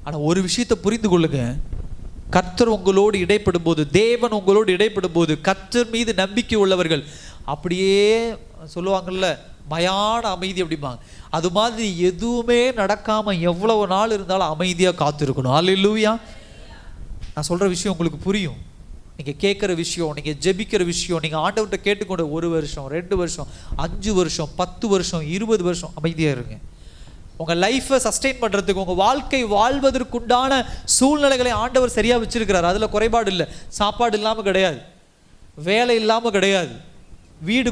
ஆனால் ஒரு விஷயத்தை புரிந்து கொள்ளுங்க, கர்த்தர் உங்களோடு இடைப்படும் போது, தேவன் உங்களோடு இடைப்படும் போது, கர்த்தர் மீது நம்பிக்கை உள்ளவர்கள் அப்படியே சொல்லுவாங்கல்ல, மயான அமைதி அப்படிம்பாங்க, அது மாதிரி எதுவுமே நடக்காமல் எவ்வளவு நாள் இருந்தாலும் அமைதியாக காத்திருக்கணும். அல்லேலூயா. நான் சொல்கிற விஷயம் உங்களுக்கு புரியும். நீங்கள் கேட்குற விஷயம், நீங்கள் ஜெபிக்கிற விஷயம், நீங்கள் ஆண்டவர்கிட்ட கேட்டுக்கொண்டு 1 வருஷம் 2 வருஷம் 5 வருஷம் 10 வருஷம் 20 வருஷம் அமைதியாக இருங்க. உங்கள் லைஃப்பை சஸ்டெயின் பண்ணுறதுக்கு, உங்கள் வாழ்க்கை வாழ்வதற்குண்டான சூழ்நிலைகளை ஆண்டவர் சரியாக வச்சிருக்கிறார், அதில் குறைபாடு இல்லை. சாப்பாடு இல்லாமல் கிடையாது, வேலை இல்லாமல் கிடையாது,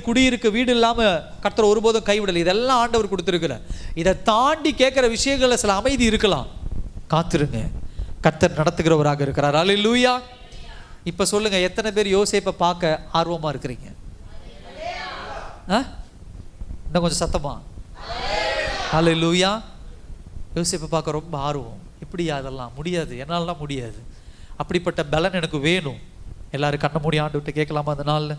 குடியிருக்க வீடு இல்லாமல் கர்த்தர் ஒருபோதும் கைவிடலை. இதெல்லாம் ஆண்டவர் கொடுத்துருக்கிறார். இதை தாண்டி கேட்குற விஷயங்களில் சில அமைதி இருக்கலாம், காத்திருங்க, கர்த்தர் நடத்துகிறவராக இருக்கிறார். அல்லேலூயா. இப்போ சொல்லுங்க, எத்தனை பேர் யோசேப்பை பார்க்க ஆர்வமாக இருக்கிறீங்க? இன்னும் கொஞ்சம் சத்தமா அல்லேலூயா. யோசேப்பை பார்க்க ரொம்ப ஆர்வம். இப்படியா? அதெல்லாம் முடியாது, என்னாலலாம் முடியாது. அப்படிப்பட்ட பலன் எனக்கு வேணும். எல்லாரும் கண்ண மூடி ஆண்டவர்கிட்ட கேட்கலாமா அந்த நாளில்?